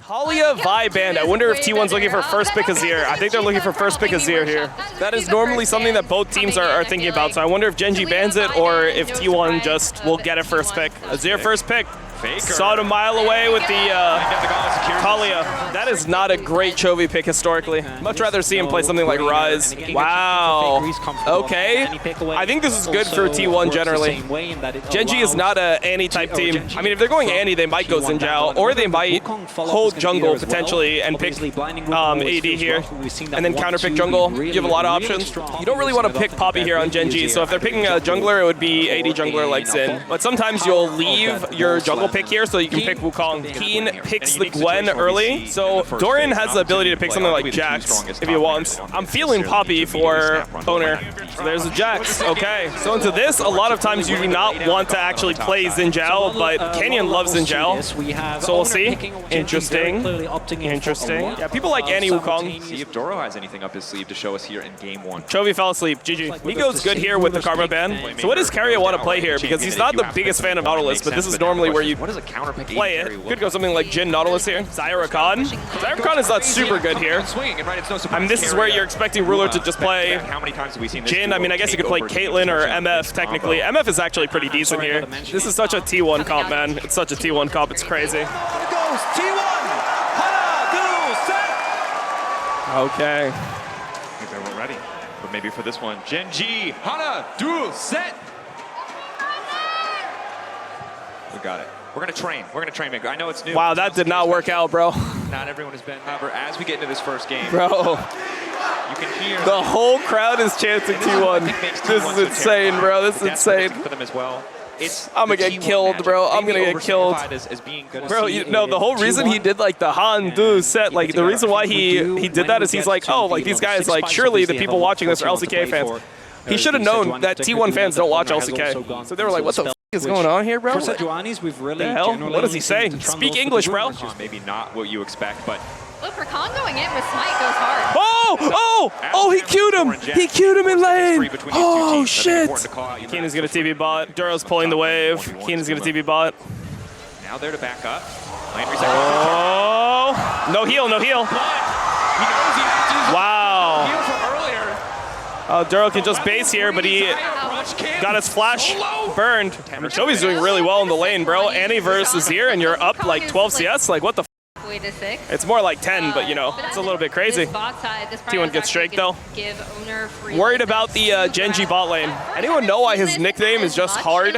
Talia Viband. I wonder if T1's looking for first pick Azir. I think they're looking for first pick Azir here. That is normally something that both teams are thinking about, so I wonder if Genji bans it or if T1 just will get a first pick. Azir first pick. Saw it a mile away with the Talia. That is not a great Chovy pick historically. Much rather see him play something like Rise. Wow. Okay. I think this is good for T1 generally. Genji is not a Annie type team. I mean, if they're going Annie, they might go Xin Zhao, or they might hold jungle potentially and pick AD here, and then counter pick jungle. You have a lot of options. You don't really want to pick Poppy here on Genji, so if they're picking a jungler, it would be AD jungler like Xin. But sometimes you'll leave your jungle pick here so you can pick Wukong. Keen picks the Gwen early, so Dorian has the ability to pick something like Jax if he wants. I'm feeling Poppy for Boner. So there's a Jax. Okay, so into this, a lot of times you do not want to actually play Xin Zhao, but Canyon loves Xin Zhao, so we'll see. Interesting. Interesting. Yeah, people like Annie Wukong. See if Doro has anything up his sleeve to show us here in game one. Chovy fell asleep. GG. Nico's good here with the Karma ban. So what does Keria want to play here? Because he's not the biggest fan of Nautilus, but this is normally where you play it. Could go something like Jhin Nautilus here. Zyra Khan. Zyra Khan is not super good here. I mean, this is where you're expecting Ruler to just play Jhin. I mean, I guess you could play Caitlyn or MF technically. MF is actually pretty decent here. This is such a T1 comp, man. It's such a T1 comp. It's crazy. Okay. I think they were ready, but maybe for this one, Genji, Hana, duel, set. We got it. We're gonna train. We're gonna train. I know it's new. Wow, that did not work out, bro. Not everyone has been. However, as we get into this first game, bro, you can hear the whole crowd is chanting T1. This is insane, bro. This is insane. For them as well. I'm gonna get killed, bro. I'm gonna get killed. Bro, you know, the whole reason he did like the Han Du set, like the reason why he did that is he's like, oh, like these guys, like surely the people watching this are LCK fans. He should have known that T1 fans don't watch LCK. So they were like, what the f is going on here, bro? What the hell? What does he say? Speak English, bro. Maybe not what you expect, but look, for Khan going in with Smite goes hard. Oh, he queued him. He queued him in lane. Oh, shit. Keen is going to TP bot. Duro's pulling the wave. Keen is going to TP bot. Now there to back up. Oh, no heal, no heal. Wow. Duro can just base here, but he got his flash burned. I mean, Chovy's doing really well in the lane, bro. Annie versus Azir, and you're up like 12 CS? Like, what the f? It's more like 10, but you know, it's a little bit crazy. T1 gets Drake though. Worried about the Genji bot lane. Anyone know why his nickname is just hard?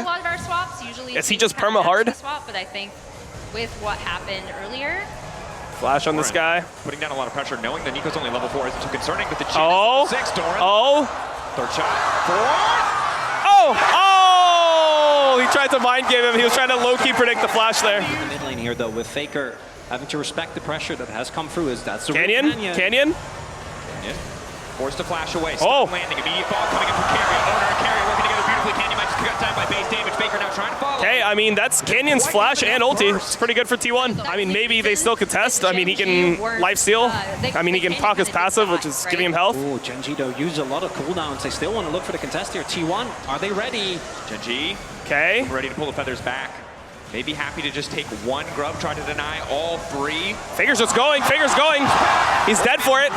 Is he just perma hard? But I think with what happened earlier, flash on this guy. Putting down a lot of pressure, knowing that Nico's only level 4 isn't too concerning, but the Jhin 6, Doran. Third shot. 4. He tried to mind game him. He was trying to low-key predict the flash there. Mid lane here though, with Faker having to respect the pressure that has come through. That's the Canyon. Forced to flash away. Stop landing. Immediate ball coming in from Carrier. Owner and Carrier working together beautifully. Canyon might just got time by base damage. Faker now trying to follow. Okay, I mean, that's Canyon's flash and ulti. It's pretty good for T1. I mean, maybe they still contest. I mean, he can lifesteal. I mean, he can proc his passive, which is giving him health. Ooh, Genji though used a lot of cooldowns. They still want to look for the contest here. T1, are they ready? Genji. Okay. Ready to pull the feathers back. Maybe happy to just take one grub, try to deny all 3. Faker's just going. Faker's going. He's dead for it.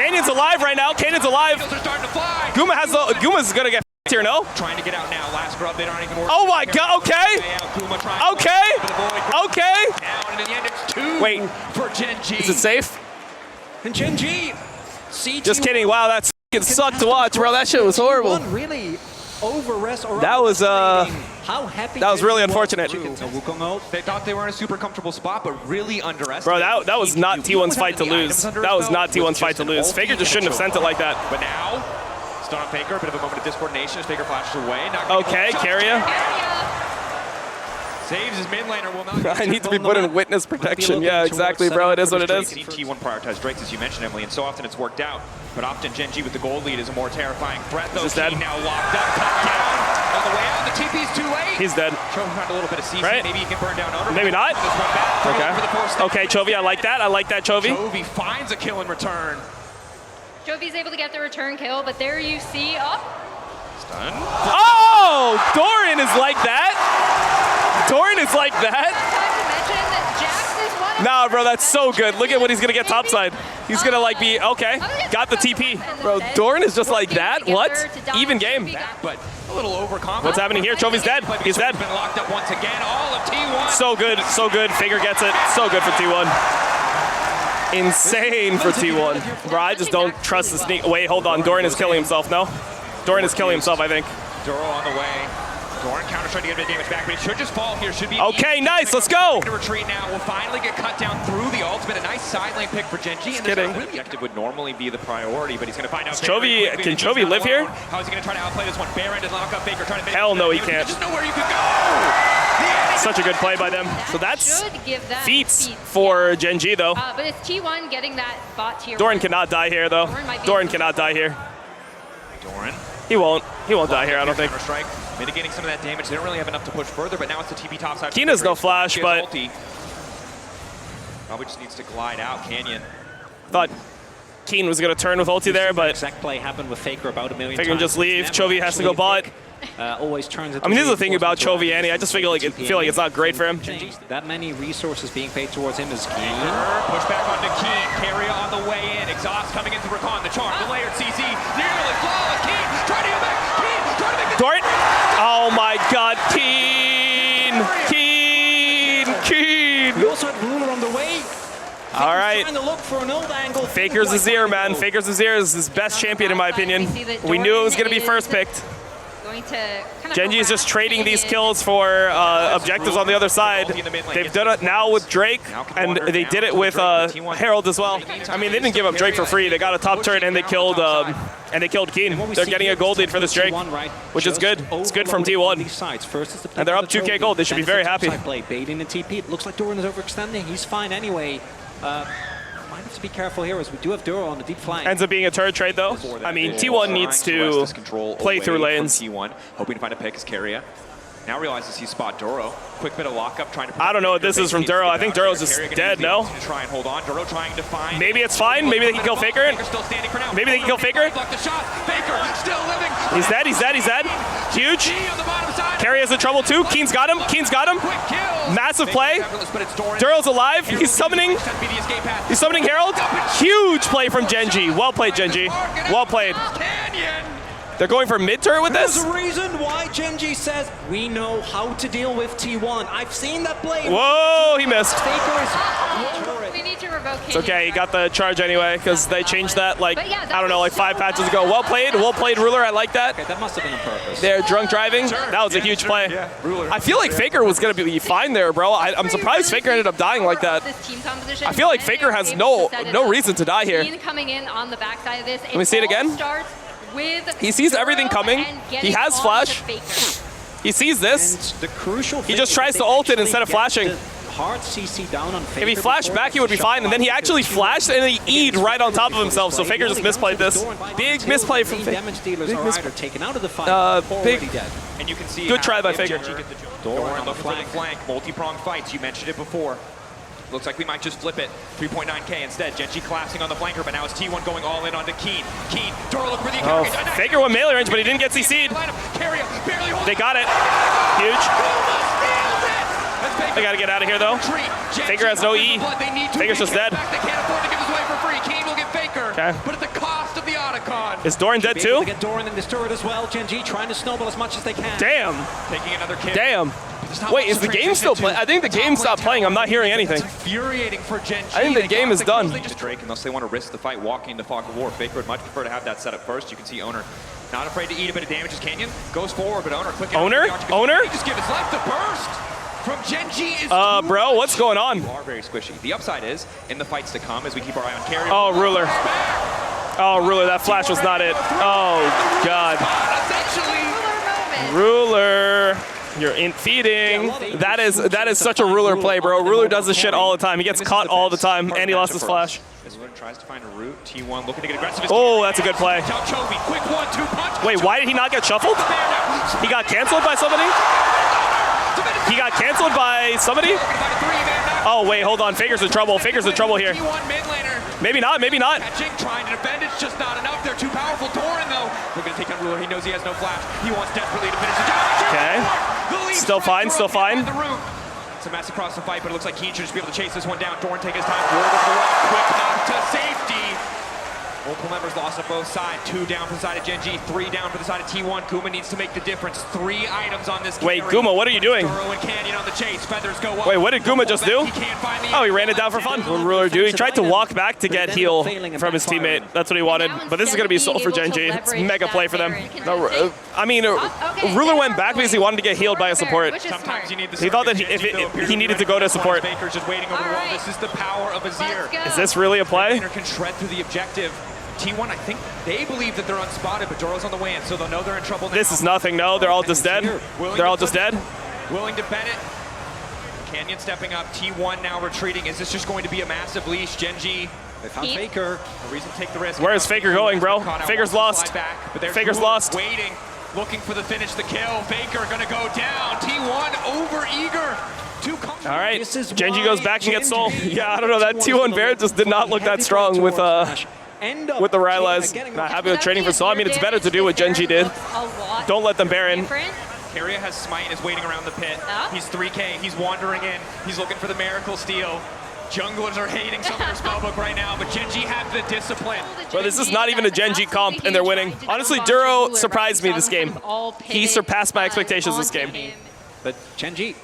Canyon's alive right now. Canyon's alive. Guma has the. Guma's gonna get here, no? Trying to get out now. Last grub, they aren't even working. Oh my god. Okay. Okay. And in the end, it's 2 Wait. for Genji. Is it safe? And Genji. Just kidding. Wow, that sucked to watch, bro. That shit was horrible. Really that was really unfortunate. They thought they were in a super comfortable spot, but really underestimated. Bro, that was not T1's fight to lose. That was not T1's fight to lose. Faker just shouldn't have sent it like that. But now, stun on Faker, a bit of a moment of discoordination as Faker flashes away. Okay, Keria. Saves his mid laner. Will not I need to be put in witness protection. Yeah, exactly, bro. It is what it is. T1 prioritize Drakes, as you mentioned, Emily, and so often it's worked out. But often Genji with the gold lead is a more terrifying threat, though. He's dead. Now locked up, cut down. On the way out, the TP's too late. He's dead. Chovy found a little bit of CC. Right. Maybe he can burn down Owner. Maybe not. Okay. Okay, Chovy, I like that. I like that, Chovy. Chovy finds a kill in return. Jovy's able to get the return kill, but there you see Stun. Oh! Dorian is like that. Dorian is like that. Time to mention that Jax is one Nah, bro, that's so good. Look at what he's gonna get topside. He's gonna like be, okay, got the TP. Bro, Doran is just like that? What? Even game. But a little overconfident. What's happening here? Chovy's dead. He's dead. Been locked up once again. All of T1. So good, so good. Faker gets it. So good for T1. Insane for T1. Bro, I just don't trust the sneak. Wait, hold on. Doran is killing himself, no? Doran is killing himself, I think. Duro on the way. Doran counter trying to get a bit of damage back, but he should just fall here. Should be okay, nice. Let's go. To retreat now. We'll finally get cut down through the ultimate. A nice side lane pick for Genji. Just kidding. The objective would normally be the priority, but he's going to find out. Chovy, can Chovy live here? How is he going to try to outplay this one? Bare ended lock up Faker trying to. Hell no, he can't. Just know where you could go. Such a good play by them. So that's feats for Genji though. But it's T1 getting that bot tier. Doran cannot die here though. Doran cannot die here. Doran. He won't die here, I don't think. Strike, mitigating some of that damage. They don't really have enough to push further, but now it's the TP top side. Keena's no flash, but probably just needs to glide out. Canyon. Thought Keen was gonna turn with ulti there, but exact play happened with Faker about a million Faker can times. just leave. Chovy has to go bot. Always turns. I mean, this is the thing about Chovy, Annie. I just feel like it's not great for him. That many resources being paid towards him is key. Push back onto Keen. Carrier on the way in. Exhaust coming into Recon. The charm. The layered CC. Nearly flawless. Keen trying to get back. Keen trying to make the. Doran. Oh my God, Keen. We also had Ruler on the way. All right. Trying to look for an old angle. Faker's Azir, man. Faker's Azir is his best champion, in my opinion. We knew it was going to be first picked. Genji is just trading these kills for objectives on the other side. They've done it now with Drake, and they did it with Herald as well. I mean, they didn't give up Drake for free. They got a top turret and they killed Keen. They're getting a gold lead for this Drake, which is good. It's good from T1. And they're up 2K gold. They should be very happy. Baiting the TP. It looks like Doran is overextending. He's fine anyway. Might have to be careful here as we do have Duro on the deep flank. Ends up being a turret trade though. I mean, T1 needs to play through lanes. T1 hoping to find a pick as Carrier. Now realizes he spot Duro. Quick bit of lockup trying to. I don't know what this is from Duro. I think Duro's just dead, no? Try and hold on. Duro trying to find. Maybe it's fine. Maybe they can kill Faker. Still standing for now. Maybe they can kill Faker. Block the shot. Faker still living. He's dead. He's dead. He's dead. Huge. Carrier's in trouble too. Keen's got him. Keen's got him. Massive play. Duro's alive. He's summoning. He's summoning Herald. Huge play from Genji. Well played, Genji. Well played. They're going for mid turret with this? There's a reason why Genji says we know how to deal with T1. I've seen that play. Whoa, he missed. We need to revoke It's okay, he got the charge anyway, because they changed that like, I don't know, like 5 patches ago. Well played, Ruler, I like that. Okay, that must have been on purpose. They're drunk driving. That was a huge play. I feel like Faker was going to be fine there, bro. I'm surprised Faker ended up dying like that. I feel like Faker has no reason to die here. Let me see it again. He sees everything coming. He has flash. He sees this. He just tries to ult it instead of flashing. Hard CC down on Faker. If he flashed back, he would be fine. And then he actually flashed and he E'd right on top of himself. So Faker just misplayed this. Big misplay from Faker. Damage dealers are either taken out of the fight or already dead. And you can see good try by Faker. Doran on the flank. Multi-pronged fights. You mentioned it before. Looks like we might just flip it. 3.9K instead. Genji collapsing on the flanker, but now it's T1 going all in onto Keen. Doro look for the account. Faker went melee range, but he didn't get CC'd. They got it. Huge. They gotta get out of here though. Faker has no E. Faker's just dead. They can't afford to give this away for free. Keen will get Faker, but at the cost of the Otacon. Is Doran dead too? Get Doran in this turret as well. Genji trying to snowball as much as they can. Damn. Taking another kill. Damn. Wait, is the game still playing? I think the game stopped playing. I'm not hearing anything. It's infuriating for Genji. I think the game is done. Drake, unless they want to risk the fight walking into Fog of War. Faker would much prefer to have that set up first. You can see Owner not afraid to eat a bit of damage as Canyon goes forward, but Owner quick. Owner? Just give his life to burst. From Genji is bro, what's going on? You are very squishy. The upside is in the fights to come as we keep our eye on Carrier. Oh, Ruler. Oh, Ruler, that flash was not it. Oh, God. Ruler. You're in feeding. That is such a Ruler play, bro. Ruler does this shit all the time. He gets caught all the time, and he lost his flash. Tries to find a route. T1 looking to get aggressive. Oh, that's a good play. Wait, why did he not get shuffled? He got canceled by somebody? He got canceled by somebody? Oh, wait, hold on. Faker's in trouble. Faker's in trouble here. Maybe not, maybe not. Trying to defend, it's just not enough. They're too powerful. Doran, though, looking to take on Ruler. He knows he has no flash. He wants desperately to finish the job. Okay. Still fine, still fine. a mess across the fight, but it looks like Keen should just be able to chase this one down. Dorn take his time, forward over the wall, quick knock to safety. Multiple members lost on both sides. 2 down for the side of GenG, 3 down for the side of T1. Guma needs to make the difference. 3 items on this carry. Wait, Guma, what are you doing? Duro and Canyon on the chase. Feathers go up. Wait, what did Guma just do? He can't find the Oh, he ran it down for fun. What did Ruler do? He tried to walk back to get heal from his teammate. That's what he wanted. But this is going to be soul for GenG. It's mega play for them. No, I mean, Ruler went back because he wanted to get healed by a support. Sometimes you need the He thought that if he needed to go to support. Baker's just waiting over the wall. This is the power of Azir. Is this really a play? Can shred through the objective. T1, I think they believe that they're unspotted, but Duro's on the way in, so they'll know they're in trouble now. This is nothing, no. They're all just dead. They're all just dead. Willing to bet it. Canyon stepping up. T1 now retreating. Is this just going to be a massive leash? GenG. They found Faker. No reason to take the risk. Where is Faker going, bro? Faker's lost. Faker's lost. Waiting, looking for the finish, the kill. Faker gonna go down. T1 over eager. All right, GenG goes back and gets soul. Yeah, I don't know. That T1 Bear just did not look that strong with the Rylai's. Not happy with trading for soul. I mean, it's better to do what GenG did. Don't let them Baron. Keria has Smite and is waiting around the pit. He's 3K. He's wandering in. He's looking for the miracle steal. Junglers are hating some of their spellbook right now, but GenG had the discipline. Bro, this is not even a GenG comp, and they're winning. Honestly, Duro surprised me this game. He surpassed my expectations this game. But GenG,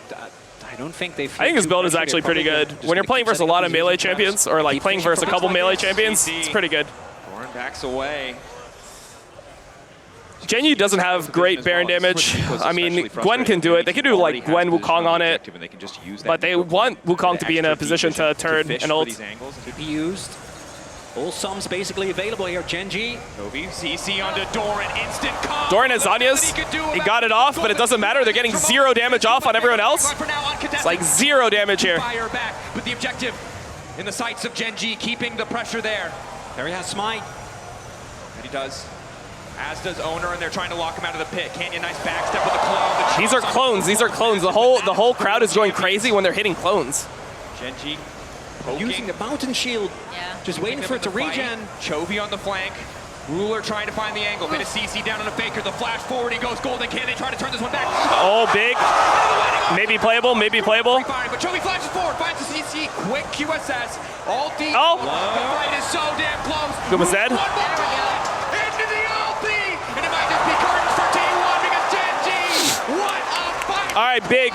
I don't think they. I think his build is actually pretty good. When you're playing versus a lot of melee champions, or like playing versus a couple melee champions, it's pretty good. Dorn backs away. GenG doesn't have great Baron damage. I mean, Gwen can do it. They can do like Gwen Wukong on it, but they want Wukong to be in a position to turn and ult. To be used. All sums basically available here. GenG. Kobe, CC onto Doran, instant combo. Doran has Zanya's. He got it off, but it doesn't matter. They're getting 0 damage off on everyone else. It's like 0 damage here. Fire back, but the objective in the sights of GenG, keeping the pressure there. There he has Smite. And he does. As does Owner, and they're trying to lock him out of the pit. Canyon, nice backstep with a clone. These are clones. These are clones. The whole crowd is going crazy when they're hitting clones. GenG using the mountain shield. Just waiting for it to regen. Chovy on the flank. Ruler trying to find the angle. Bit of CC down on a Faker. The flash forward. He goes golden. Can they try to turn this one back? Oh, big. Maybe playable. Maybe playable. But Chovy flashes forward. Finds the CC. Quick QSS. All deep. Oh. The fight is so damn close. Guma's dead. One more time. Into the ulti. And it might just be curtains for T1 because GenG. What a fight. All right, big.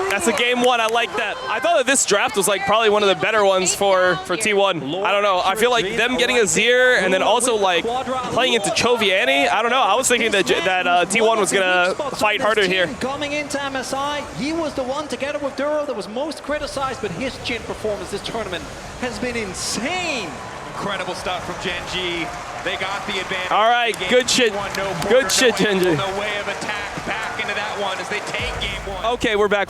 That's a game 1. I like that. I thought that this draft was like probably one of the better ones for T1. I don't know. I feel like them getting Azir and then also like playing into Chovy Annie. I don't know. I was thinking that T1 was gonna fight harder here. Coming into MSI, he was the one together with Duro that was most criticized, but his Jhin performance this tournament has been insane. Incredible stuff from GenG. They got the advantage. All right, good shit. Good shit, GenG. No way of attack back into that one as they take game 1. Okay, we're back.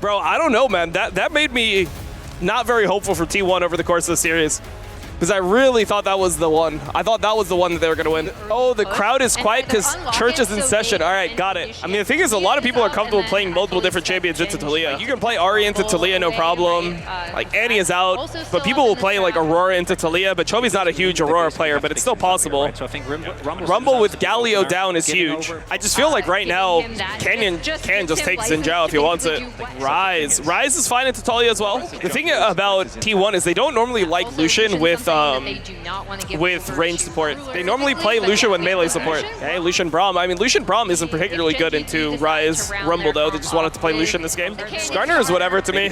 Bro, I don't know, man. That made me not very hopeful for T1 over the course of the series. Because I really thought that was the one. I thought that was the one that they were going to win. Oh, the crowd is quiet because church is in session. All right, got it. I mean, the thing is, a lot of people are comfortable playing multiple different champions into Taliyah. You can play Ahri into Taliyah, no problem. Like, Annie is out, but people will play, like, Aurora into Taliyah. But Chovy's not a huge Aurora player, but it's still possible. So I think Rumble with Galio down is huge. I just feel like right now, Canyon can just take Xin Zhao if he wants it. Rise is fine into Taliyah as well. The thing about T1 is they don't normally like Lucian with range support. They normally play Lucian with melee support. Okay, Lucian Braum. I mean, Lucian Braum isn't particularly good into Rise Rumble, though. They just wanted to play Lucian this game. Skarner is whatever to me.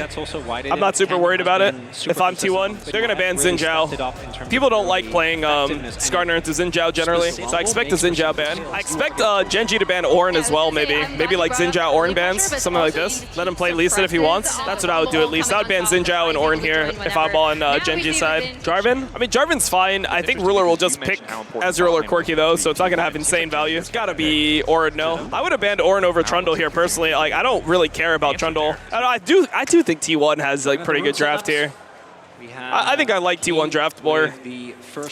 I'm not super worried about it. If I'm T1, they're going to ban Xin Zhao. People don't like playing Skarner into Xin Zhao generally, so I expect a Xin Zhao ban. I expect GenG to ban Ornn as well, maybe. Maybe like Xin Zhao Ornn bans, something like this. Let him play Lee Sin if he wants. That's what I would do at least. I would ban Xin Zhao and Ornn here if I'm on GenG's side. Jarvan? I mean, Jarvan's fine. I think Ruler will just pick Ezreal or Corki though, so it's not going to have insane value. It's got to be Ornn, no. I would have banned Ornn over Trundle here personally. Like, I don't really care about Trundle. I do think T1 has like pretty good draft here. I think I like T1 draft more.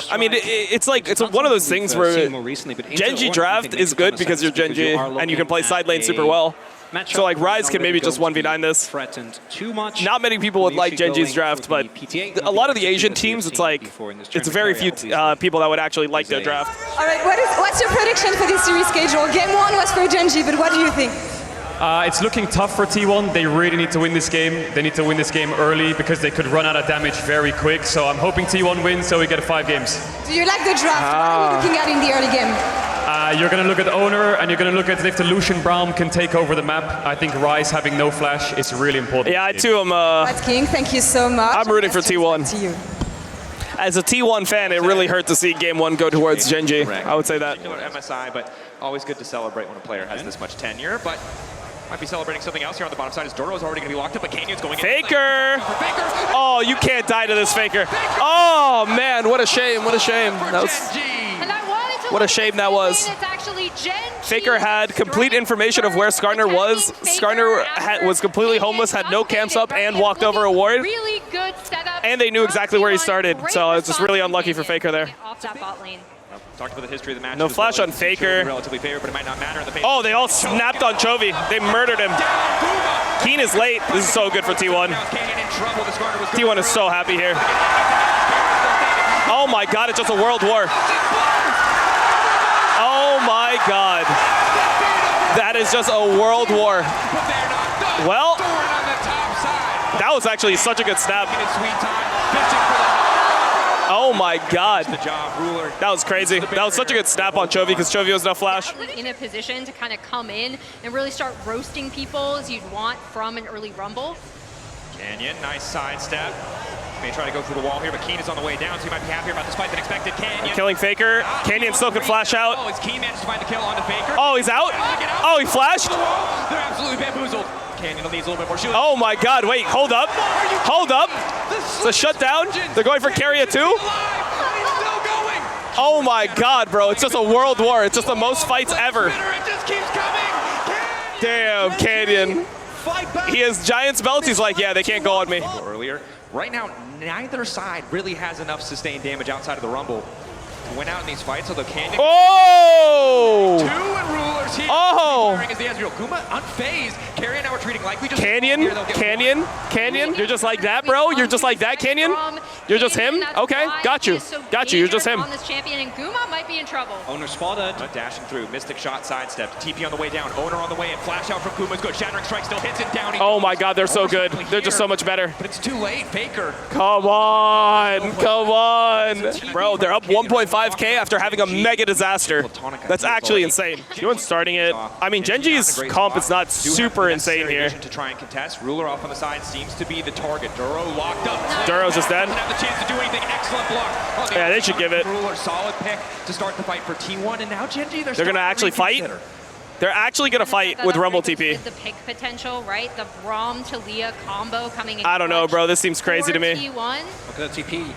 I mean, it's one of those things where GenG draft is good because you're GenG and you can play side lane super well. So like Rise can maybe just 1v9 this. Not many people would like GenG's draft, but a lot of the Asian teams, it's like, it's very few people that would actually like their draft. All right, what's your prediction for this series schedule? Game 1 was for GenG, but what do you think? It's looking tough for T1. They really need to win this game. They need to win this game early because they could run out of damage very quick. So I'm hoping T1 wins so we get 5 games. Do you like the draft? What are you looking at in the early game? You're going to look at Owner, and you're going to look at if the Lucian Braum can take over the map. I think Ryze having no flash is really important. Yeah, I too am. Red King, thank you so much. I'm rooting for T1. To you. As a T1 fan, it really hurt to see game 1 go towards Genji. I would say that. MSI, but always good to celebrate when a player has this much tenure. But might be celebrating something else here on the bottom side. As Doro's already going to be locked up, but Canyon's going in. Faker! Oh, you can't die to this Faker. Oh man, what a shame! What a shame. That was. What a shame that was. Faker had complete information of where Skarner was. Skarner was completely homeless, had no camps up, and walked over a ward. Really good setup. And they knew exactly where he started, so it's just really unlucky for Faker there. Off that bot lane. Talked about the history of the match. No flash on Faker. Relatively favored, but it might not matter in the Oh, they all snapped on Chovy. They murdered him. Keen is late. This is so good for T1. T1 is so happy here. Oh my god, it's just a world war. Oh my god. That is just a world war. Well, that was actually such a good snap. Oh my god. That was crazy. That was such a good snap on Chovy because Chovy was no flash. In a position to kind of come in and really start roasting people as you'd want from an early rumble. Canyon, nice sidestep. May try to go through the wall here, but Keen is on the way down, so he might be happier about this fight than expected. Canyon. Killing Faker. Canyon still can flash out. Oh, it's Keen managed to find the kill onto Faker. Oh, he's out? Oh, he flashed? They're absolutely bamboozled. Canyon needs a little bit more shooting. Oh my god, wait, hold up. Hold up. It's a shutdown. They're going for Carrier too? Oh my god, bro, it's just a world war. It's just the most fights ever. Damn, Canyon. He has giant's belts. He's like, yeah, they can't go on me. Earlier. Right now, neither side really has enough sustained damage outside of the Rumble to win out in these fights, although Canyon... Oh! 2 and Rulers here. Oh! As the Ezreal. Kuma unfazed. Carry and now we're treating like we just... Canyon? Canyon? You're just like that, bro? You're just like that, Canyon? You're just him? Okay, got you. Got you, you're just him. On this champion, and Guma might be in trouble. Owner spotted. Dashing through. Mystic shot sidestep. TP on the way down. Owner on the way in. Flash out from Kuma's good. Shattering strike still hits it down. Oh my god, they're so good. They're just so much better. But it's too late. Faker. Come on. Come on. Bro, they're up 1.5k after having a mega disaster. That's actually insane. T1 starting it. I mean, Genji's comp is not super insane here. To try and contest. Ruler off on the side seems to be the target. Duro locked up. Duro's just dead. Doesn't have the chance to do anything. Excellent block. Yeah, they should give it. Ruler, solid pick to start the fight for T1, and now Genji, they're gonna actually fight. They're actually gonna fight with Rumble TP. The pick potential, right? The Braum to Leah combo coming in. I don't know, bro. This seems crazy to me. T1. Look at the TP.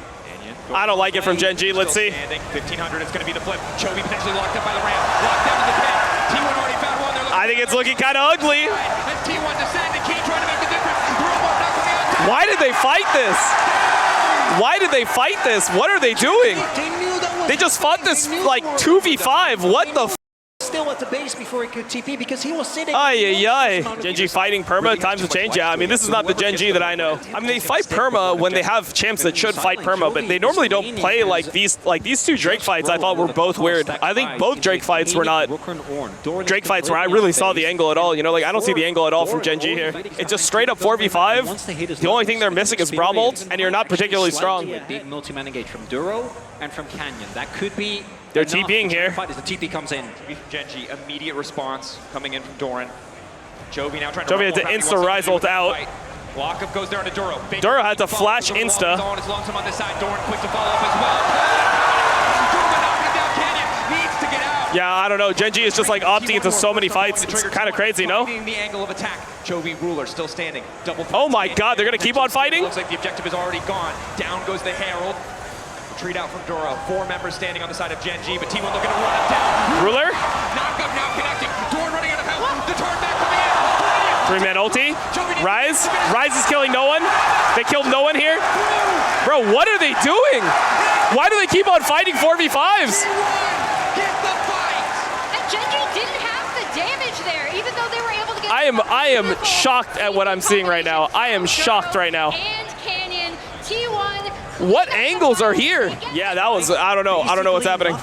I don't like it from Genji. Let's see. 1500 is gonna be the flip. Chovy potentially locked up by the ramp. Locked down to the pin. T1 already found one. I think it's looking kind of ugly. And T1 descending. Key trying to make the difference. Robot not coming out. Why did they fight this? Why did they fight this? What are they doing? They just fought this like 2v5. What the f? Still at the base before he could TP because he was sitting. Ay, ay, ay. Genji fighting perma, times have changed. Yeah, I mean, this is not the Genji that I know. I mean, they fight perma when they have champs that should fight perma, but they normally don't play like these. Like these two Drake fights, I thought were both weird. I think both Drake fights were not Drake fights where I really saw the angle at all. You know, like I don't see the angle at all from Genji here. It's just straight up 4v5. The only thing they're missing is Braum ult, and you're not particularly strong. Big multi-man engage from Duro and from Canyon. That could be. They're TPing here. As the TP comes in. Genji, immediate response coming in from Doran. Chovy now trying to... Chovy had to insta-Ryze ult out. Lockup goes down to Duro. Duro had to flash insta. On his lonesome on this side. Doran quick to follow up as well. Canyon needs to get out. Yeah, I don't know. Genji is just like opting into so many fights. It's kind of crazy, no? The angle of attack. Chovy Ruler still standing. Double. Oh my god, they're going to keep on fighting? Looks like the objective is already gone. Down goes the Herald. Retreat out from Duro. 4 members standing on the side of Genji, but T1 looking to run it down. Ruler? Knockup now connecting. Doran running out of health. The turn back coming in. 3-man ulti. Ryze. Ryze is killing no one. They killed no one here. Bro, what are they doing? Why do they keep on fighting 4v5s? Get the fight. And Genji didn't have the damage there, even though they were able to get... I am shocked at what I'm seeing right now. I am shocked right now. And Canyon, T1... What angles are here? Yeah, that was, I don't know what's happening.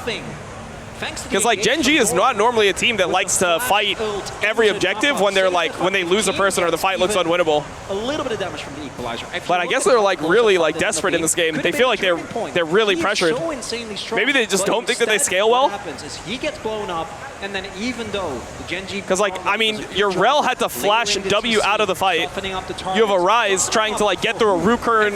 Because like Genji is not normally a team that likes to fight every objective when they're like when they lose a person or the fight looks unwinnable. A little bit of damage from the equalizer. But I guess they're like really like desperate in this game. They feel like they're really pressured. Maybe they just don't think that they scale well. What happens is he gets blown up, and then even though the Genji, because like I mean, your Rel had to flash W out of the fight. You have a Rise trying to like get through a Rukurn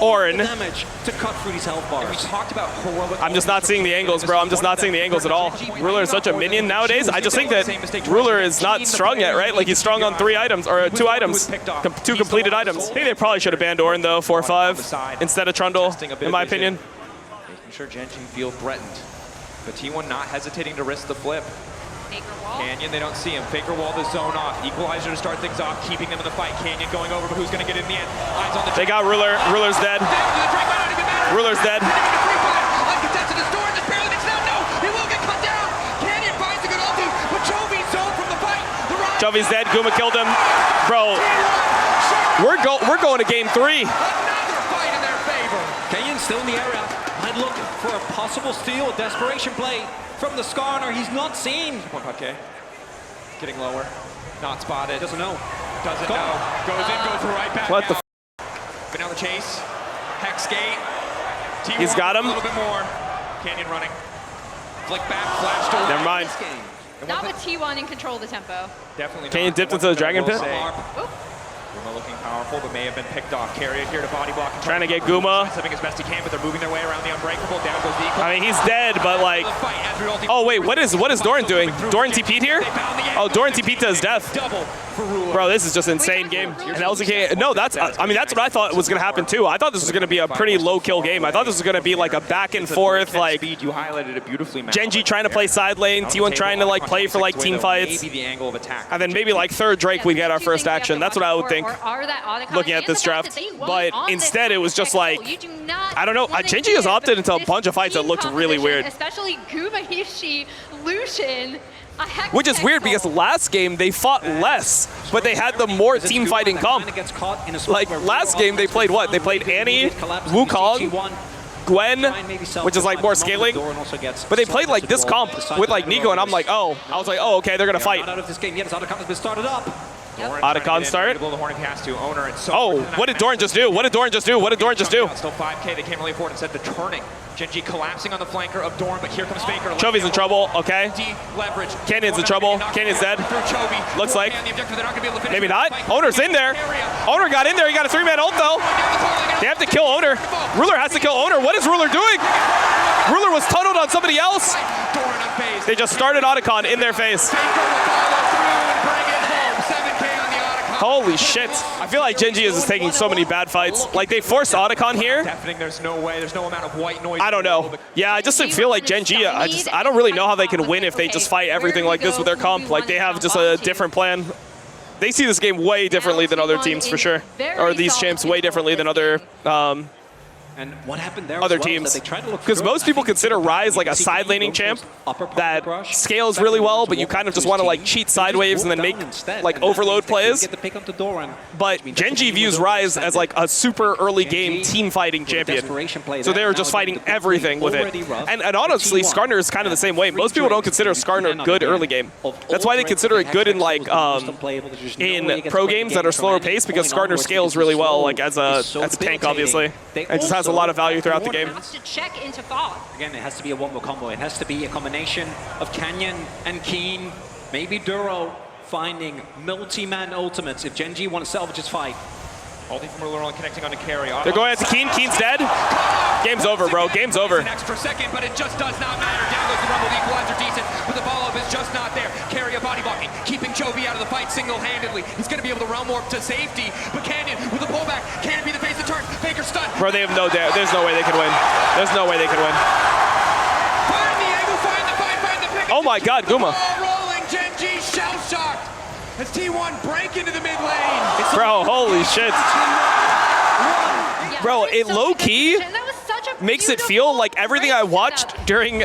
Orin. To cut through these health bars. We talked about heroic. I'm just not seeing the angles, bro. I'm just not seeing the angles at all. Ruler is such a minion nowadays. I just think that Ruler is not strong yet, right? Like he's strong on 3 items or 2 items, 2 completed items. I think they probably should have banned Orin though, 4-5 instead of Trundle, in my opinion. Making sure Genji feel threatened, but T1 not hesitating to risk the flip. Canyon, they don't see him. Faker wall the zone off. Equalizer to start things off, keeping them in the fight. Canyon going over, but who's going to get in the end? Eyes on the they got Ruler. Ruler's dead. Ruler's dead. Uncontested is Doran, just barely makes it out. No, he will get cut down. Canyon finds a good ulti, but Chovy's zone from the fight. Chovy's dead. Guma killed him. Bro, we're going to game 3. Another fight in their favor. Canyon still in the area. Might look for a possible steal, a desperation play from the Skarner. He's not seen. 1.5K. Getting lower. Not spotted. Doesn't know. Doesn't know. Goes in, goes right back. What the? But now the chase. Hex gate. T1 He's got him. A little bit more. Canyon running. Flick back, flash door. Never mind. Not with T1 in control of the tempo. Definitely. Canyon dipped into the Dragon Pit. Guma looking powerful, but may have been picked off. Carrier here to body block. Trying to get Guma. Something as best he can, but they're moving their way around the unbreakable. Down goes the equal. I mean, he's dead, but like. Oh wait, what is Doran doing? Doran TP'd here? Oh, Doran TP'd to his death. Bro, this is just an insane game. And LZK, no, that's I mean that's what I thought was gonna happen too. I thought this was gonna be a pretty low kill game. I thought this was gonna be like a back and forth, like you highlighted it beautifully. Genji trying to play side lane, T1 trying to like play for like team fights. And then maybe like third Drake we get our first action. That's what I would think. Looking at this draft, but instead it was just like, I don't know, Genji has opted into a bunch of fights that looked really weird. Especially Gumahishi, Lucian. Which is weird because last game they fought less, but they had the more team fighting comp. Like last game they played what? They played Annie, Wukong, Gwen, which is like more scaling, but they played like this comp with like Nico, and I'm like, oh, I was like, oh, okay, they're gonna fight. Otacon start. Oh, what did Doran just do? What did Doran just do? What did Doran just do? Still 5K, they can't really afford instead the turning. Genji collapsing on the flanker of Doran, but here comes Faker. Chovy's in trouble, okay. Canyon's in trouble. Canyon's dead. Looks like. Maybe not. Owner's in there. Owner got in there. He got a 3-man ult though. They have to kill Owner. Ruler has to kill Owner. What is Ruler doing? Ruler was tunneled on somebody else. They just started Otacon in their face. Holy shit. I feel like Genji is taking so many bad fights. Like, they forced Otacon here. There's no way. There's no amount of white noise. I don't know. Yeah, I just feel like Genji, I don't really know how they can win if they just fight everything like this with their comp. Like, they have just a different plan. They see this game way differently than other teams, for sure. Or these champs way differently than other and what happened there other teams. Because most people consider Ryze like a side laning champ that scales really well, but you kind of just want to like cheat sidewaves and then make like overload plays. But Genji views Ryze as like a super early game team fighting champion. So they were just fighting everything with it. And honestly, Skarner is kind of the same way. Most people don't consider Skarner good early game. That's why they consider it good in like in pro games that are slower paced, because Skarner scales really well like as a tank, obviously. It just has a lot of value throughout the game. Has to check into Fog. Again, it has to be a one-more combo. It has to be a combination of Canyon and Keen, maybe Duro finding multi-man ultimates if Genji wants to salvage his fight. Ulti from Ruler only connecting onto Carry. They're going into Keen. Keen's dead. Game's over, bro. Game's over. An extra second, but it just does not matter. Down goes the Rumble. The equalizer decent, but the follow-up is just not there. Carry a body blocking, keeping Chovy out of the fight single-handedly. He's going to be able to realm warp to safety, but Canyon with a pullback can't be the face of turn. Faker stunned. Bro, they have no doubt. There's no way they can win. There's no way they can win. Find the angle, find the fight, find the pick. Oh my God, Guma. Rolling, Genji shell-shocked as T1 break into the mid lane. Bro, holy shit. Bro, it low-key makes it feel like everything I watched during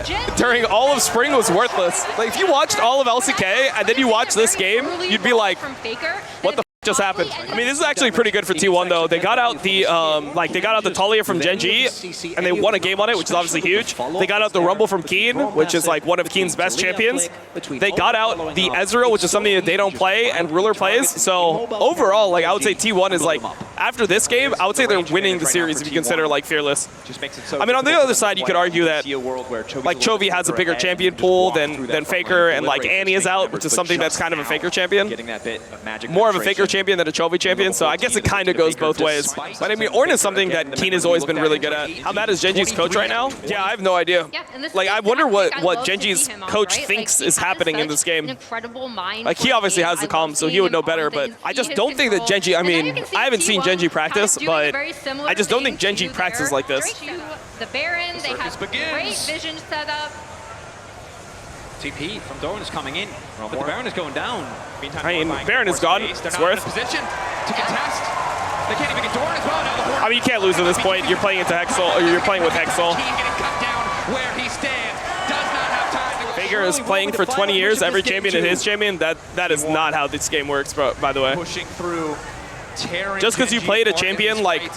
all of spring was worthless. Like, if you watched all of LCK and then you watch this game, you'd be like, what the f just just happened. I mean, this is actually pretty good for T1 though. They got out the Talia from Genji, and they won a game on it, which is obviously huge. They got out the Rumble from Keen, which is like one of Keen's best champions. They got out the Ezreal, which is something that they don't play and Ruler plays. So overall, like I would say T1 is like, after this game, I would say they're winning the series if you consider like Fearless. I mean, on the other side, you could argue that like Chovy has a bigger champion pool than Faker, and like Annie is out, which is something that's kind of a Faker champion. More of a Faker champion than a Chovy champion, so I guess it kind of goes both ways. But I mean, Ornn is something that Keen has always been really good at. How mad is Genji's coach right now? Yeah, I have no idea. Like, I wonder what Genji's coach thinks is happening in this game. Like, he obviously has the comms, so he would know better, but I just don't think that Genji, I mean, I haven't seen Genji practice, but I just don't think Genji practices like this. The Baron, they have great vision set up. TP from Doran is coming in, but the Baron is going down. I mean, Baron is gone. It's worth. Position to contest. They can't even get Doran as well. Now the Horde. I mean, you can't lose at this point. You're playing into Hexal, or you're playing with Hexal. Keen getting cut down where he stands. Does not have time to go. Faker is playing for 20 years. Every champion is his champion. That is not how this game works, by the way. Pushing through, tearing. Just because you played a champion like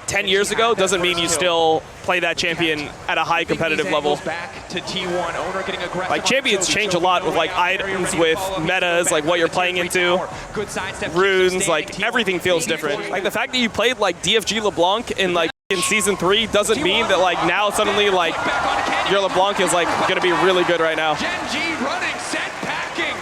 10 years ago doesn't mean you still play that champion at a high competitive level. Back to T1. Owner getting aggressive. Like, champions change a lot with like items, with metas, like what you're playing into, runes, like everything feels different. Like the fact that you played like DFG LeBlanc in Season 3 doesn't mean that like now suddenly like your LeBlanc is like gonna be really good right now. Genji running, set packing.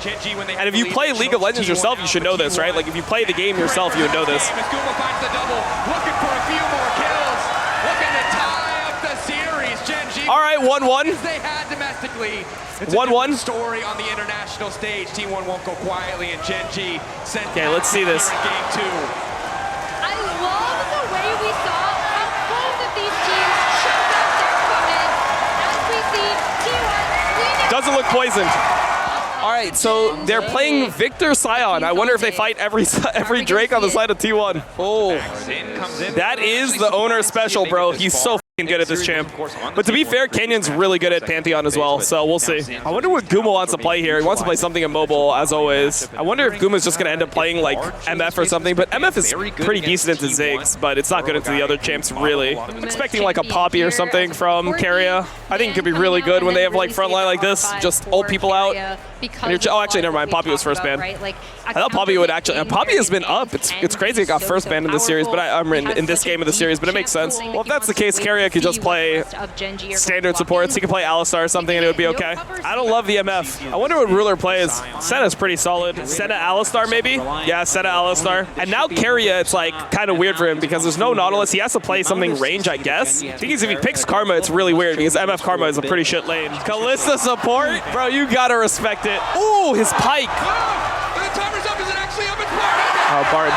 Genji, when they and if you play League of Legends yourself, you should know this, right? Like if you play the game yourself, you would know this. Guma finds the double, looking for a few more kills, looking to tie up the series. Genji. All right, 1-1. They had domestically. 1-1. Story on the international stage. T1 won't go quietly, and Genji sent. Okay, let's see this. Game 2. I love the way we saw how both of these teams showed up their equipment. As we see T1 doesn't look poisoned. All right, so they're playing Victor Sion. I wonder if they fight every Drake on the side of T1. Oh, that is the owner special, bro. He's so fucking good at this champ. But to be fair, Canyon's really good at Pantheon as well, so we'll see. I wonder what Guma wants to play here. He wants to play something immobile, as always. I wonder if Guma's just going to end up playing like MF or something, but MF is pretty decent into Ziggs, but it's not good into the other champs, really. I'm expecting like a Poppy or something from Keria. I think it could be really good when they have like frontline like this, just ult people out. Oh, actually, never mind. Poppy was first banned. I thought Poppy would actually. Poppy has been up. It's crazy it got first banned in this series, but I'm in this game of the series. But it makes sense. Well, if that's the case, Keria could just play standard supports. He could play Alistar or something, and it would be okay. I don't love the MF. I wonder what Ruler plays. Senna's pretty solid. Senna Alistar maybe? Yeah, Senna Alistar. And now Keria, it's like kind of weird for him because there's no Nautilus. He has to play something range, I guess. The thing is, if he picks Karma, it's really weird because MF Karma is a pretty shit lane. Kalista support, bro. You gotta respect it. Ooh, his pike. The timer's up. Is it actually up? It's Bard. Oh, Bard.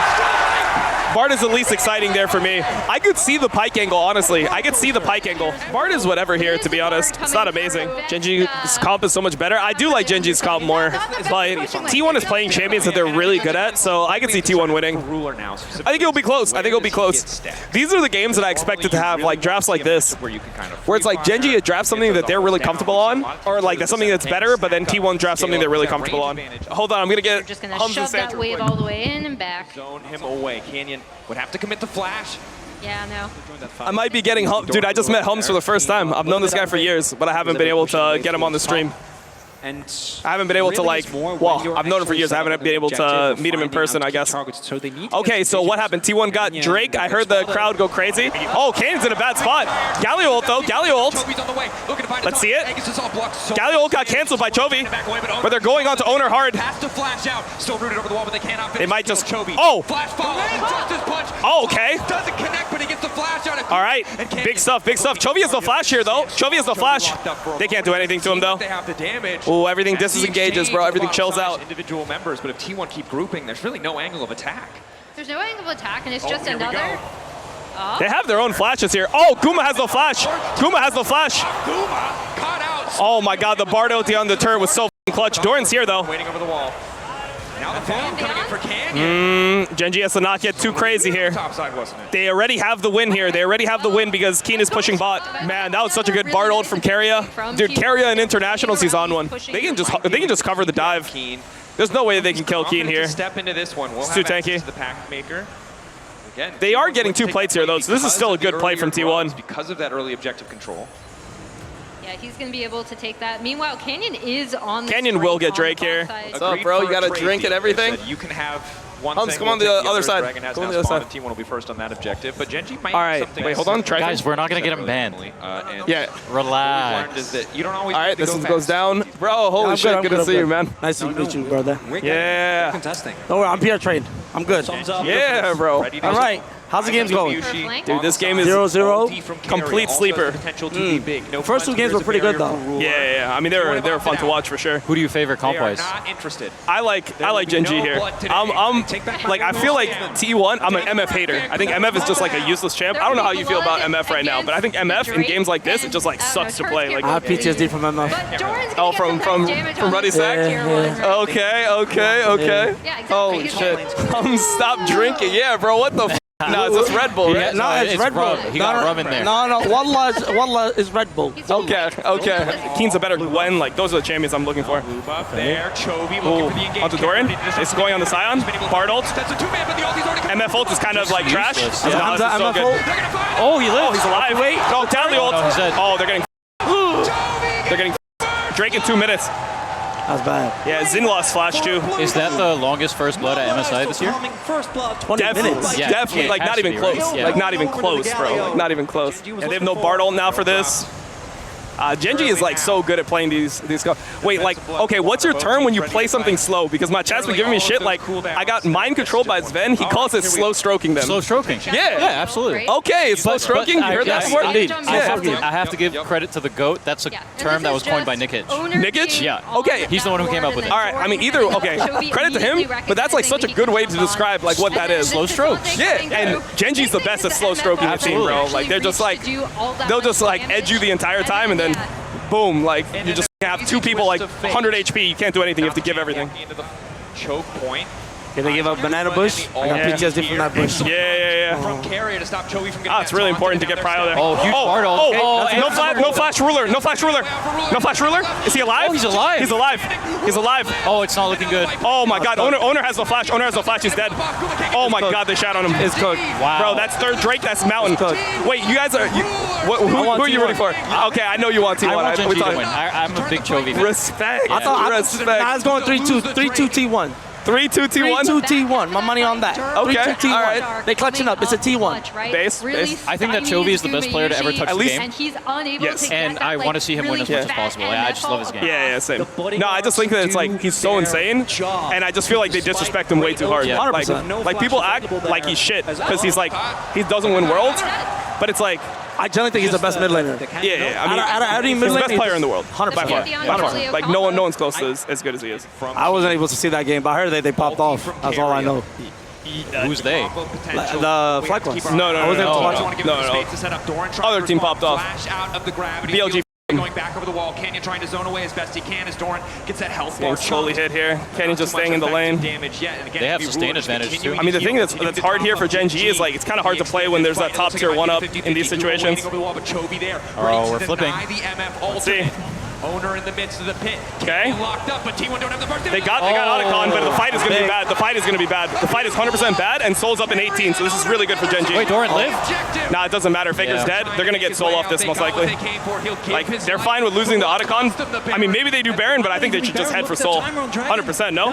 Bard is the least exciting there for me. I could see the pike angle, honestly. I could see the pike angle. Bard is whatever here, to be honest. It's not amazing. Genji's comp is so much better. I do like Genji's comp more, but T1 is playing champions that they're really good at, so I can see T1 winning. I think it'll be close. I think it'll be close. These are the games that I expected to have, like drafts like this, where it's like Genji drafts something that they're really comfortable on, or like that's something that's better, but then T1 drafts something they're really comfortable on. Hold on, I'm gonna get just gonna shove that wave all the way in and back. Zone him away. Canyon would have to commit the flash. Yeah, no. I might be getting dude, I just met Hums for the first time. I've known this guy for years, but I haven't been able to get him on the stream. And I haven't been able to like, well, I've known him for years. I haven't been able to meet him in person, I guess. Okay, so what happened? T1 got Drake. I heard the crowd go crazy. Oh, Canyon's in a bad spot. Galio ult though, Galio ult. Let's see it. Galio ult got canceled by Chovy, but they're going on to owner hard. They might just, oh. Oh, okay. Doesn't connect, but he gets the flash out. All right, big stuff, big stuff. Chovy has no flash here though. Chovy has no flash. They can't do anything to him though. They have the damage. Oh, everything disengages, bro. Everything chills out. Individual members, but if T1 keep grouping, there's really no angle of attack. There's no angle of attack, and it's just another. Oh. They have their own flashes here. Oh, Guma has no flash. Guma has no flash. Guma caught out. Oh my God, the Bard ulti on the turn was so clutch. Doran's here though. Waiting over the wall. Now the phone coming in for Canyon. Genji has to not get too crazy here. Top side, wasn't it? They already have the win here. They already have the win because Keen is pushing bot. Man, that was such a good Bard ult from Keria. Dude, Keria in internationals, he's on one. They can just cover the dive. There's no way they can kill Keen here. Step into this one. We'll It's have too access tanky. to the pack maker. Again, They are T1 getting would 2 take plates that here, though, lead so this is because still a of the good play from earlier T1. draws, because of that early objective control. Yeah, he's going to be able to take that. Meanwhile, Canyon is on the Canyon will get Drake here. What's up, bro? You got a drink and everything? You can have one Hums, thing. come on we'll the take other side. Dragon has Come on now the other spawned, side. and T1 will be first on that objective, but Genji might All have right, something wait, hold on. Try Guys, we're not going to get him banned. Yeah. Relax. Is that you don't always All right, have to this go goes fast. down. Bro, holy shit, good to see you, man. Nice to meet you, brother. Yeah. Contesting. Don't worry, I'm PR trained. I'm good. Thumbs up. Yeah, bro. Ready to All go. right. How's the games going? Dude, this game is 0-0. complete sleeper. First 2 games were pretty good, though. Yeah. I mean, they were fun to watch for sure. Who do you favor They are comp-wise? not interested. I like Genji here. I'm like, I feel like T1, I'm an MF hater. I think MF is just like a useless champ. I don't know how you feel about MF right now, but I think MF in games like this, it just like sucks to play. Like, I have PTSD from MF. But Doran's Oh, gonna get from some damage on Ruddy this Sack? tier one right okay. Yeah, exactly. Holy shit. Stop drinking. Yeah, bro, what the f? No, it's just Red Bull, right? No, it's Red Bull. He got rum in there. No, Wallah is Red Bull. Okay. Keen's a better Gwen. Like, those are the champions I'm looking for. Move up there. Chovy Ooh, looking for the engage. onto Dorian. It's going on the Scion. Bard ult. That's a 2-man, but the ulti's already come. MF ult is kind of like trash. Useless. No, Hamza, this is so MF good. ult. They're gonna fight. Oh, he lives. Oh, he's alive. Wait. No, Tally ult. No, he's dead. Oh, they're getting. They're getting. Drake in 2 minutes. That's bad. Yeah, Xin lost flash too. Is that the longest first blood at MSI this year? First blood. 20 minutes. Yeah, Definitely, it like has not to even be, close. right? Yeah. Like not even close, bro. Like not even close. Yeah, they have no Bard ult now for this. Genji is like so good at playing these. Wait, like, okay, what's your term when you play something slow? Because my chat's been giving me shit. Like, I got mind controlled by Sven. He calls it slow stroking them. Slow stroking. Yeah. Yeah, absolutely. Okay, it's slow stroking. You heard that yes, before? indeed. Yeah. I have to give credit to the GOAT. That's a Yeah. And term this that is was coined by just Nikic. owner Nikic? being Yeah. on Okay. He's the one who came up with it. All right, I mean, either, okay, credit to him, but that's like such a good way to describe like what that is. Slow strokes. Yeah, and Genji's the best at slow stroking the team, bro. Like, they're just like, they'll just like edge you the entire time and then boom, like you just have 2 people like 100 HP, you can't do anything, you have to give everything. Into the choke point. Can they give up banana bush? I got Yeah. PTSD from that bush. Yeah. From carrier to stop Chovy from getting It's really important to get prio there. Oh, huge Bard ult. No flash ruler. No flash ruler. Is he alive? Oh, he's alive. He's alive. He's alive. Oh, it's not looking good. Oh my god, owner has no flash. Owner has no flash, he's dead. Oh my god, they shot on him. It's cooked. Wow. Bro, that's third Drake, that's Mountain. Wait, you guys are, who are you rooting for? Okay, I know you want T1. I want We Genji to talking- win. I'm a big Chovy fan. Respect. Respect. Nah, it's going 3-2 T1. 3-2 T1. 3-2 T1. My money on that. Okay, 3-2 T1. all right. They clutching up. It's a T1. Base. I think that Chovy is the best player to ever touch At the least- game. And he's unable Yes. to get And that, I like, want to see him win as much as really possible. fat Yeah, I just love his game. Yeah, same. No, I just think that it's like he's so insane, and I just feel like they disrespect him way too hard. Yeah. Like, 100%. like people act like he's shit because he's like he doesn't win worlds, but it's like I generally think he's the best mid laner. yeah. I mean, Out of any he's mid the lane, best player in the world. 100%. By far. Yeah. By far. Yeah. Like no one's close to as good as he is. I wasn't able to see that game, but I heard they popped off. That's all I know. Who's they? The flag ones. No. I wasn't able to watch No. Other team popped off. Flash out of the gravity. BLG. Going back over the wall. Canyon trying to zone away as best he can as Doran gets that health bar. Getting slowly hit here. Canyon just staying in the lane. Damage yet. And again, They have if you sustained rule is advantage, too. continuing I mean, the to thing heal, that's hard here for Genji is like it's kind of hard to play when there's that top tier 1-up in these situations. Oh, we're flipping. Let's see. Owner in the midst of the pit. Okay. Locked up, but T1 don't have the first. They got Otacon, but the fight is going to be bad. The fight is going to be bad. The fight is 100% bad, and Soul's up in 18, so this is really good for Genji. Wait, Doran lived? Nah, it doesn't matter. Faker's Yeah. dead. They're going to get Soul off this most likely. Like, they're fine with losing the Otacon. I mean, maybe they do Baron, but I think they should just head for Soul. 100%, no?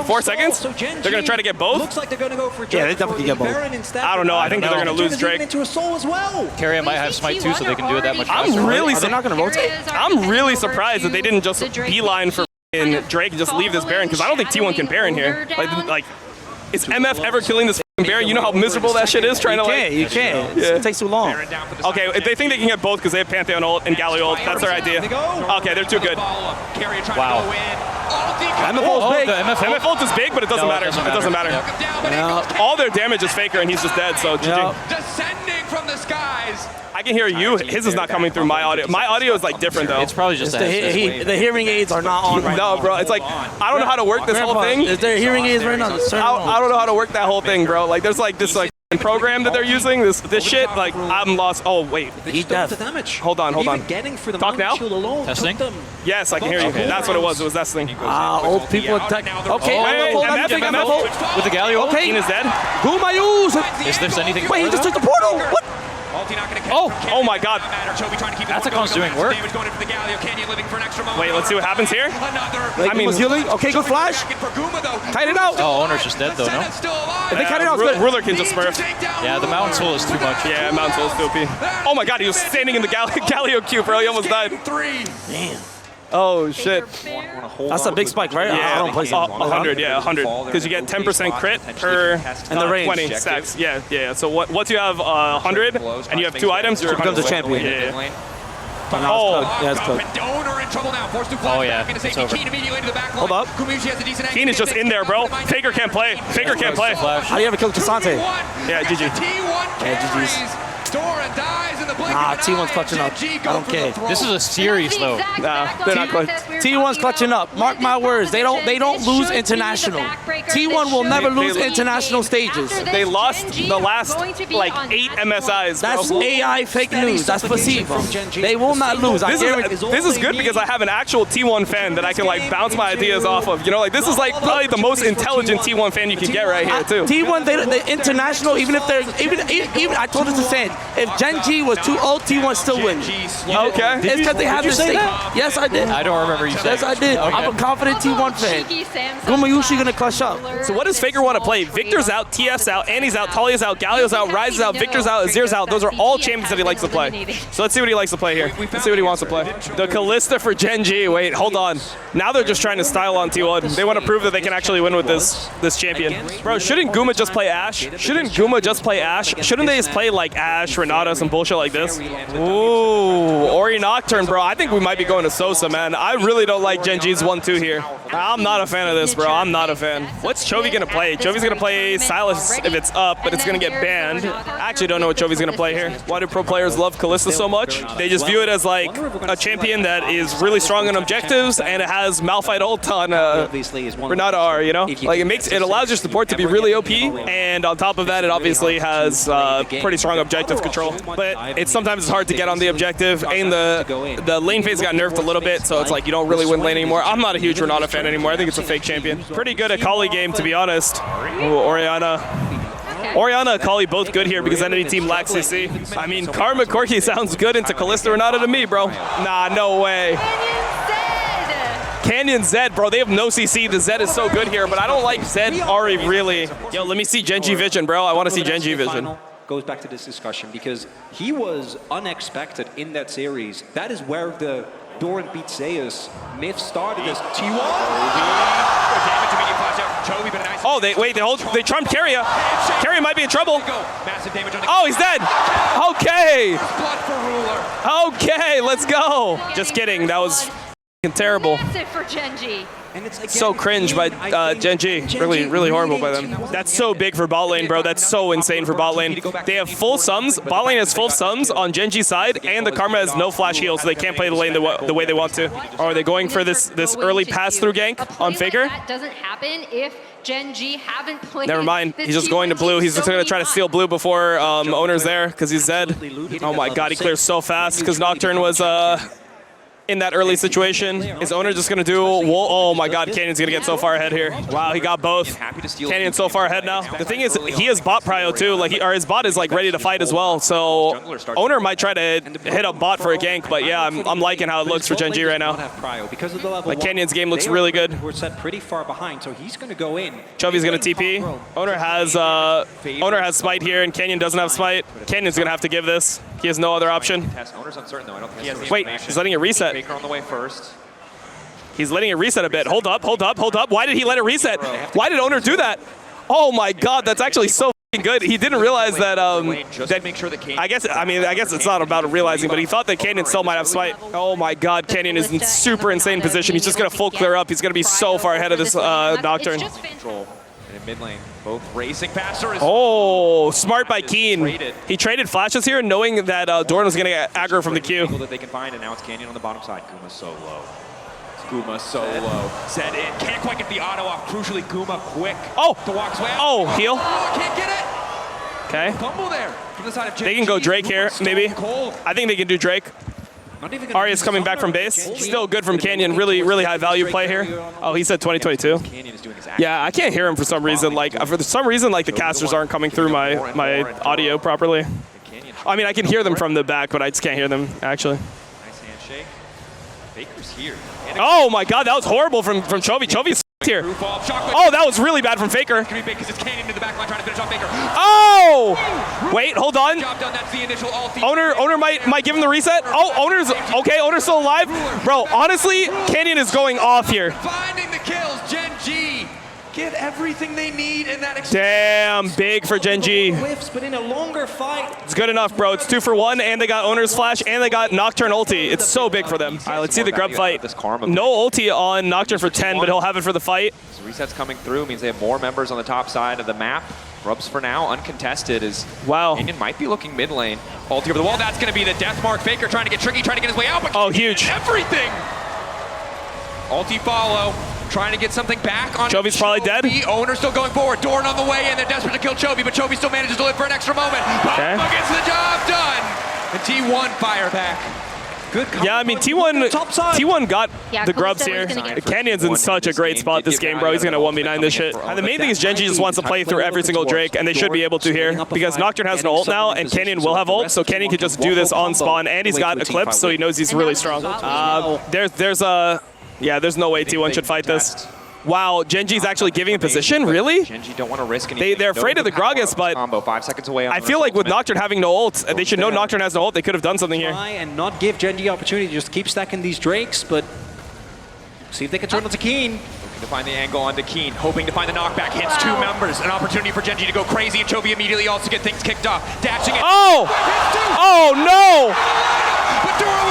4 seconds? They're going to try to get both? Looks like they're going to go for Yeah, they definitely get both. I don't know. I think they're going to lose Drake. into a soul as well. Carrier might have smite too, so they can do it that much I'm faster. really Are they not going to rotate? I'm really surprised that they didn't just beeline for Drake and just leave this Baron, because I don't think T1 can Baron here. Like, is MF ever killing this Baron? You know how miserable that shit is trying to like. You can't. Yeah. It takes too long. Okay, if they think they can get both because they have Pantheon ult and Galio ult. That's their idea. Okay, they're too good. Wow. MF ult's big. The MF ult? MF ult is big, but it doesn't No, matter. It doesn't matter. Yeah. All their damage is Faker, and he's just dead. So GG. Yeah. Descending from the skies. I can hear you. His is not coming through my audio. My audio is like different though. It's probably just The, a headset. the hearing aids are not on right now. No, bro. It's like I don't know how to work this whole thing. Is there hearing aids right now? I don't know how to work that whole thing, bro. Like there's like this like program that they're using, this shit, like, I'm lost. Oh, wait. Eat death. the damage. Hold on. Even getting through the Talk now? shield alone. Testing? Yes, I can hear you. Okay. That's what it was. It was that thing. Old people attack. Okay, Wait, MF. With the Galio? Okay. Keen is dead. Who am I use? Is there anything Wait, he more, just though? took the portal. What? Oh my God. That's doing work. Wait, let's see what happens here. I mean, was healing. Okay, good flash. Tight it out. Oh, Owner's just dead, though, no? If they cut it out, it's good. Ruler can just smurf. Yeah, the Mountain Soul is too much. Yeah, Mount Soul's too OP. Oh my God, he was standing in the Galio queue, bro. He almost died. Damn. Oh shit. That's a big spike, right? Yeah, I don't play 100. Yeah, 100. Because you get 10% crit per And the range. 20 stacks. Yeah. So once you have 100 and you have 2 items, you're becomes a champion. Yeah. Oh, yeah, it's cooked. Oh, yeah, it's over. Hold up. Keen is just in there, bro. Faker can't play. Faker can't play. Flash. How do you ever kill Cassante? Yeah, GG. Yeah, GG's. Nah, T1's clutching up. I don't care. This is a series, though. Nah, they're not close. T1's clutching up. Mark my words. They don't lose international. T1 will never lose international stages. They lost the last, like, 8 MSIs, bro. That's AI fake news. That's placebo. They will not lose. I guarantee. This is good because I have an actual T1 fan that I can, like, bounce my ideas off of. You know, like, this is, like, probably the most intelligent T1 fan you can get right here, too. T1, they international. Even if they're even I told it to Sand. If Genji was too old, T1 still win. Okay. It's because they have this thing. Yes, I did. I don't remember you saying Yes, I did. Okay. I'm a confident T1 fan. Gumayushi gonna clutch up. So what does Faker want to play? Victor's out, TF's out, Annie's out, Talia's out, Galio's out, Rise is out, Victor's out, Azir's out. Those are all champions that he likes to play. So let's see what he likes to play here. Let's see what he wants to play. The Callista for GenG. Wait, hold on. Now they're just trying to style on T1. They want to prove that they can actually win with this champion. Bro, shouldn't Guma just play Ashe? Shouldn't Guma just play Ashe? Shouldn't they just play like Ashe, Renata, some bullshit like this? Ooh, Ori Nocturne, bro. I think we might be going to Sosa, man. I really don't like GenG's 1-2 here. I'm not a fan of this, bro. I'm not a fan. What's Chovy gonna play? Chovy's gonna play Silas if it's up, but it's gonna get banned. I actually don't know what Chovy's gonna play here. Why do pro players love Callista so much? They just view it as like a champion that is really strong on objectives and it has Malphite ult on Renata R, you know? Like it allows your support to be really OP, and on top of that, it obviously has pretty strong objective control. But it's sometimes hard to get on the objective, and the lane phase got nerfed a little bit, so it's like you don't really win lane anymore. I'm not a huge Renata fan anymore. I think it's a fake champion. Pretty good at Kali game, to be honest. Ooh, Orianna and Kali both good here because enemy team lacks CC. I mean, Karma Corki sounds good into Callista Renata to me, bro. Nah, no way. Canyon Zed, bro, they have no CC. The Zed is so good here, but I don't like Zed Ari really. Yo, let me see Genji Vision, bro. I want to see Genji Vision. Goes back to this discussion because he was unexpected in that series. That is where the Doran beat Zeus myth started as T1. Oh, they trumped Keria. Keria might be in trouble. Oh, he's dead. Okay. Okay, let's go. Just kidding. That was terrible. For Genji. And it's So cringe by GenG. Really horrible by them. That's so big for bot lane, bro. That's so insane for bot lane. They have full sums. Bot lane has full sums on GenG's side, and the Karma has no flash heal, so they can't play the lane the way they want to. Or are they going for this early pass-through gank on Faker? That doesn't happen if GenG haven't played. Never mind. He's just going to blue. He's just going to try to steal blue before Owner's there, because he's Zed. Oh my god, he clears so fast, because Nocturne was in that early situation. Is Owner just gonna do oh my god, Canyon's gonna get so far ahead here. Wow, he got both. Canyon's so far ahead now. The thing is, he has bot prio too, like his bot is like ready to fight as well, so Owner might try to hit a bot for a gank, but yeah, I'm liking how it looks for GenG right now. Like Canyon's game looks really good. We're set pretty far behind, so he's gonna go in. Chovy's gonna TP. Owner has smite here, and Canyon doesn't have smite. Canyon's gonna have to give this. He has no other option. Wait, he's letting it reset. Baker on the way first. He's letting it reset a bit. Hold up. Why did he let it reset? Why did Owner do that? Oh my god, that's actually so good. He didn't realize that I guess it's not about realizing, but he thought that Canyon still might have smite. Oh my god, Canyon is in super insane position. He's just gonna full clear up. He's gonna be so far ahead of this Nocturne. In mid lane, both racing faster. Oh, smart by Keen. He traded flashes here, knowing that Doran was going to get aggro from the queue. That they can find, and now it's Canyon on the bottom side. Guma's so low. Guma so low. Zed in. Can't quite get the auto off. Crucially, Guma quick. Oh. To walk away. Oh, heal. Oh, can't get it. Okay. Combo there from the side of Genji. They can go Drake here, maybe. Cold. I think they can do Drake. Arya's coming back from base. Still good from Canyon. Really, really high value play here. Oh, he said 2022. Canyon is doing his act. Yeah, I can't hear him for some reason. Like, for some reason, like the casters aren't coming through my audio properly. I mean, I can hear them from the back, but I just can't hear them actually. Nice handshake. Faker's here. Oh my God, that was horrible from Chovy. Chovy's here. Oh, that was really bad from Faker. Can be big because it's Canyon in the back line trying to finish off Faker. Oh! Wait, hold on. Job done. That's the initial ulti. Owner might give him the reset. Oh, Owner's okay. Owner's still alive. Bro, honestly, Canyon is going off here. Finding the kills. GenG get everything they need in that exchange. Damn, big for GenG. Whiffs, but in a longer fight. It's good enough, bro. It's 2 for 1, and they got Owner's Flash, and they got Nocturne ulti. It's so big for them. All right, let's see the grub fight. No ulti on Nocturne for 10, but he'll have it for the fight. So resets coming through means they have more members on the top side of the map. Grubs for now, uncontested is wow. Canyon might be looking mid lane. Ulti over the wall, that's going to be the death mark. Faker trying to get tricky, trying to get his way out. But oh, huge. Everything. Ulti follow. Trying to get something back on Chovy's probably dead. Owner still going forward. Doran on the way in. They're desperate to kill Chovy, but Chovy still manages to live for an extra moment. Okay. Gets the job done. And T1 fire back. Good. Yeah, I mean, T1 got the grubs here. Canyon's in such a great spot this game, bro. He's going to 1v9 this shit. And the main thing is Genji just wants to play through every single Drake, and they should be able to here because Nocturne has an ult now, and Canyon will have ult, so Canyon can just do this on spawn, and he's got Eclipse, so he knows he's really strong. There's no way T1 should fight this. Wow, Genji's actually giving a position? Really? Genji don't want to risk anything. They're afraid of the Gragas, but combo 5 seconds away I feel like with Nocturne having no ult, they should know Nocturne has no ult. They could have done something here. And not give Genji opportunity to just keep stacking these Drakes, but see if they can turn onto Keen. Looking to find the angle onto Keen, hoping to find the knockback. Hits 2 members. An opportunity for Genji to go crazy, and Chovy immediately also get things kicked off. Dashing it. Oh! Oh no!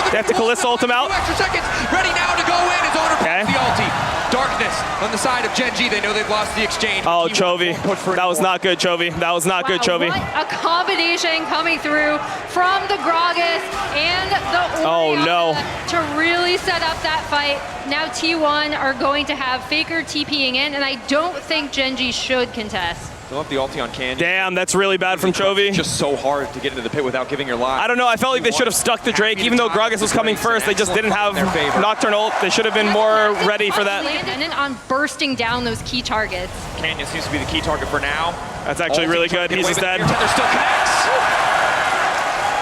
They have to Kalista ult him out. 2 extra seconds. Ready now to go in. His owner okay. the ulti. Darkness on the side of Genji. They know they've lost the exchange. Oh, Chovy. That was not good, Chovy. That was not good, Chovy. What a combination coming through from the Gragas and the Orianna to really set up that fight. Now T1 are going to have Faker TPing in, and I don't think Genji should contest. Still have the ulti on Canyon. Damn, that's really bad from Chovy. Just so hard to get into the pit without giving your life. I don't know. I felt like they should have stuck the Drake, even though Gragas was coming first. They just didn't have Nocturne ult. They should have been more ready for that. Dependent on bursting down those key targets. Canyon seems to be the key target for now. That's actually really good. He's just dead. There still connects.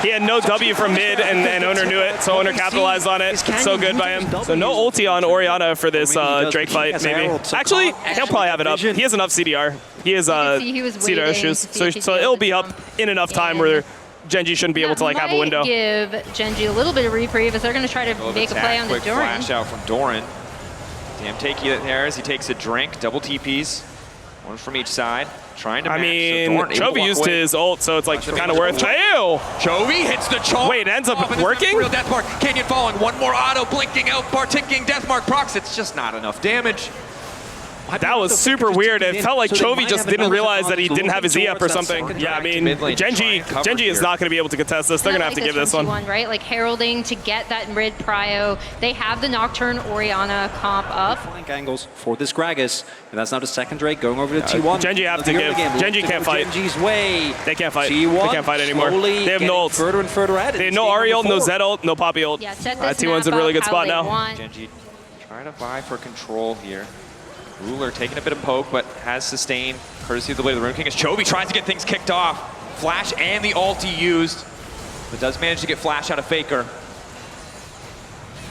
He had no W from mid, and Owner knew it, so Owner capitalized on it. So good by him. So no ulti on Orianna for this Drake fight, maybe. Actually, he'll probably have it up. He has enough CDR. He has CDR issues, so it'll be up in enough time where Genji shouldn't be able to like have a window. Give Genji a little bit of reprieve as they're going to try to make a play on the Quick Doran. flash out from Doran. Damn takey there as he takes a drink. Double TPs. 1 from each side. Trying to match. I mean, so Chovy used his ult, so it's like kind of worth. Ew! Chovy hits the charge. Wait, it ends up working? Real death mark. Canyon falling. 1 more auto blinking out. Bar ticking. Death mark procs. It's just not enough damage. That was super weird. It felt like Chovy just didn't realize that he didn't have his E up or something. Yeah, I mean, Genji is not going to be able to contest this. They're going to have to give this one. Right? Like heralding to get that mid prio. They have the Nocturne Orianna comp up. Flank angles for this Gragas, and that's now the second Drake going over to T1. Genji have to give. Genji can't fight. Genji's way. They can't fight. They can't fight anymore. They have no ult. Further and further at it. They have no Ahri ult, no Zed ult, no Poppy ult. Yeah, set this T1's in a really good spot now. Genji trying to vie for control here. Ruler taking a bit of poke, but has sustained courtesy of the Blade of the Rune King as Chovy tries to get things kicked off. Flash and the ulti used, but does manage to get Flash out of Faker.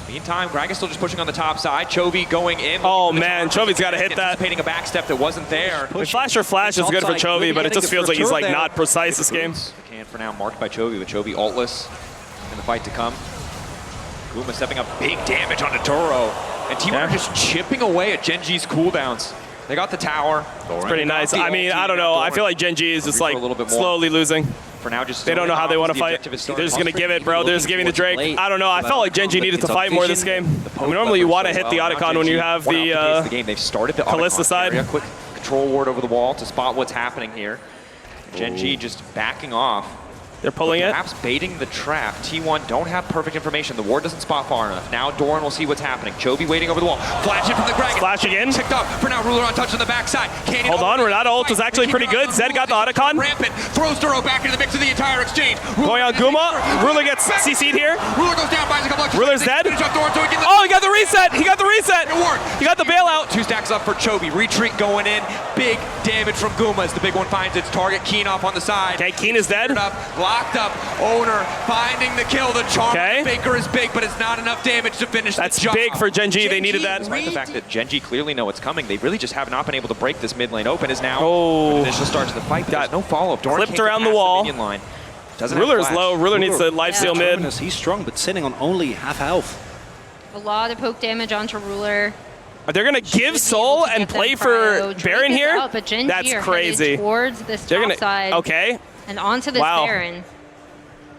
Meantime, Gragas still just pushing on the top side. Chovy going in. Oh man, Chovy's got to hit that. Anticipating a backstep that wasn't there. Flash or Flash is good for Chovy, but it just feels like he's like not precise this game. Can for now marked by Chovy, but Chovy ultless in the fight to come. Guma stepping up big damage onto Toro. And T1 just chipping away at Genji's cooldowns. They got the tower. It's pretty nice. I mean, I don't know. I feel like Genji is just like slowly losing. For now, just they don't know how they want to fight. They're just going to give it, bro. They're just giving the Drake. I don't know. I felt like Genji needed to fight more this game. I mean, normally you want to hit the Otacon when you have the They've started the Kalista side. Area. Quick control ward over the wall to spot what's happening here. Genji just backing off. They're pulling it. Perhaps baiting the trap. T1 don't have perfect information. The ward doesn't spot far enough. Now Doran will see what's happening. Chovy waiting over the wall. Flash in from the Dragon. Flash again. Ticked up. For now, Ruler on touch on the backside. Canyon Hold on, Renata ult was actually pretty good. Zed got the Otacon. Rampant. Throws Duro back into the mix of the entire exchange. Going on Guma. Ruler gets CC'd here. Ruler goes down, buys a couple extra. Ruler's dead. Oh, Oh, he got the reset. He got the reset. He got the bailout. 2 stacks up for Chovy. Retreat going in. Big damage from Guma as the big one finds its target. Keen off on the side. Okay, Keen is dead. Locked up. Owner finding the kill. The charm of the Faker is big, but it's not enough damage to finish the job. That's big for Genji. They needed that. Despite the fact that Genji clearly know what's coming, they really just have not been able to break this mid lane open. Is now an initial start to the fight. But there's no follow-up. Doran Flipped around the wall. Line. Ruler's low. Ruler needs to lifesteal mid. He's strong, but sitting on only half health. A lot of poke damage onto Ruler. Are they gonna give Soul and play for Baron here? Out, but Genji That's are crazy. Towards this top side. Okay. And onto this Baron.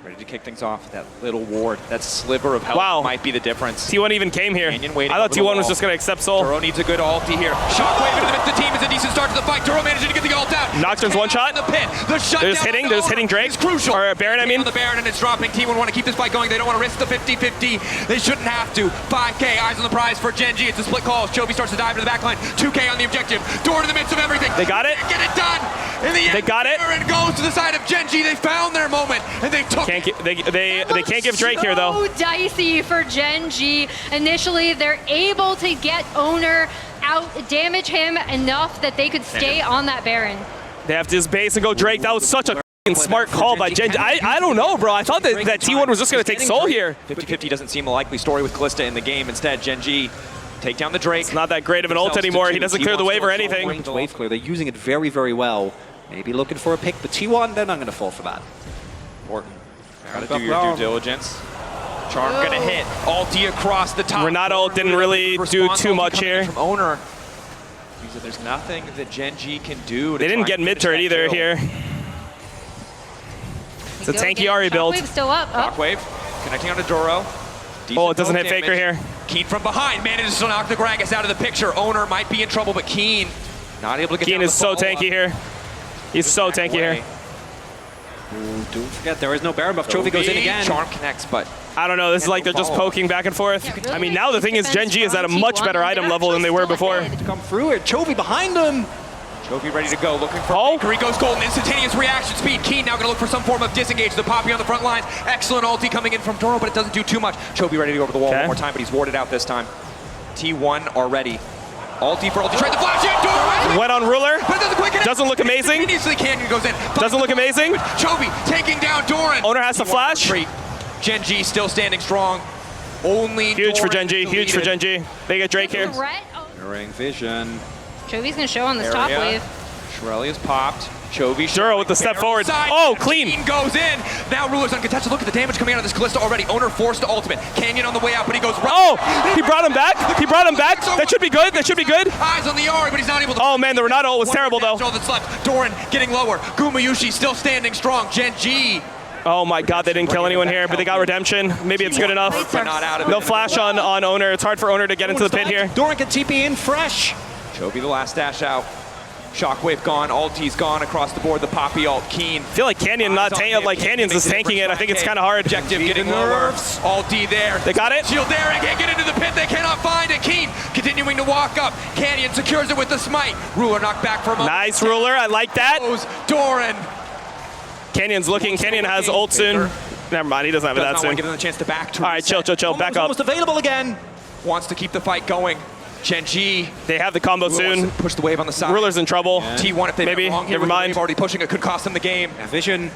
Ready to kick things off. That little ward, that sliver of health might be the difference. T1 even came here. I thought T1 was just going to accept Soul. Duro needs a good ulti here. Shockwave into the midst of the team is a decent start to the fight. Duro managing to get the ult out. Nocturne's one shot. The pit. The shutdown. They're just hitting Drake. It's crucial. Or Baron, I mean. The Baron and it's dropping. T1 want to keep this fight going. They don't want to risk the 50-50. They shouldn't have to. 5K, eyes on the prize for Genji. It's a split call. Chovy starts to dive into the backline. 2K on the objective. Doran in the midst of everything. They got it. Get it done. In the end, they got it. Baron goes to the side of Genji. They found their moment and they took it. They can't give Drake here, though. So dicey for Genji. Initially, they're able to get Owner out, damage him enough that they could stay on that Baron. They have to just base and go Drake. That was such a smart call by Genji. I don't know, bro. I thought that T1 was just going to take Soul here. 50-50 doesn't seem a likely story with Kalista in the game. Instead, Genji take down the Drake. It's not that great of an ult anymore. He doesn't clear the wave or anything. Wave clear. They're using it very, very well. Maybe looking for a pick, but T1, they're not going to fall for that. Important. Gotta do your due diligence. Charm gonna hit. Ulti across the top. Renata ult didn't really do too much here. From Owner. There's nothing that Genji can do. They didn't get mid turret either here. It's a tanky Ahri build. Shockwave's still up. Shockwave connecting onto Duro. Oh, it doesn't hit Faker here. Keen from behind manages to knock the Gragas out of the picture. Owner might be in trouble, but Keen not able to get Keen down is so tanky here. He's so tanky here. Ooh, don't forget, there is no Baron buff. Chovy goes in again. Charm connects, but I don't know. This is like they're just poking back and forth. Yeah, really I mean, now the thing is, Genji is at a much better item level than they were before. To come through it. Chovy behind him. Chovy ready to go, looking for Faker. He goes golden, instantaneous reaction speed. Keen now going to look for some form of disengage. The Poppy on the front lines. Excellent ulti coming in from Duro, but it doesn't do too much. Chovy ready to go over the wall one more time, but he's warded out this time. T1 are ready. Ulti for ulti. Trade the flash in. Duro went on Ruler. But it doesn't quick enough. Doesn't look amazing. Immediately Canyon goes in. Doesn't look amazing. Chovy taking down Doran. Owner has to flash. Genji still standing strong. Only huge Doran for Genji. Huge for Genji. They get Drake here. Mirroring vision. Chovy's gonna show on this top wave. Shirelia's popped. Chovy. Duro with the step forward. Oh, clean. Goes in. Now Ruler's uncontested. Look at the damage coming out of this Kalista already. Owner forced to ultimate. Canyon on the way out, but he goes right. Oh, he brought him back. He brought him back. That should be good. That should be good. Eyes on the Ahri, but he's not able to. Oh man, the Renata ult was terrible though. All that's left. Doran getting lower. Gumayushi still standing strong. Genji. Oh my god, they didn't kill anyone here, but they got redemption. Maybe it's good enough. No flash on Owner. It's hard for Owner to get into the pit here. Doran can TP in fresh. Chovy the last dash out. Shockwave gone, ulti's gone across the board, the Poppy ult, Keen. I feel like Canyon Canyon's just tanking it. I think it's kind of hard. Objective getting lower. Ulti there. They got it. Shield there, and can't get into the pit. They cannot find it. Keen continuing to walk up. Canyon secures it with the smite. Ruler knocked back for a moment. Nice Ruler. I like that. Doran. Canyon's looking. Canyon has ult soon. Never mind. He doesn't have it that soon. Give him the chance to back. All right, chill. Back up. Almost available again. Wants to keep the fight going. Genji. They have the combo soon. Push the wave on the side. Ruler's in trouble. Yeah. T1 if they maybe. Never mind. Already pushing it could cost them the game. Yeah, vision.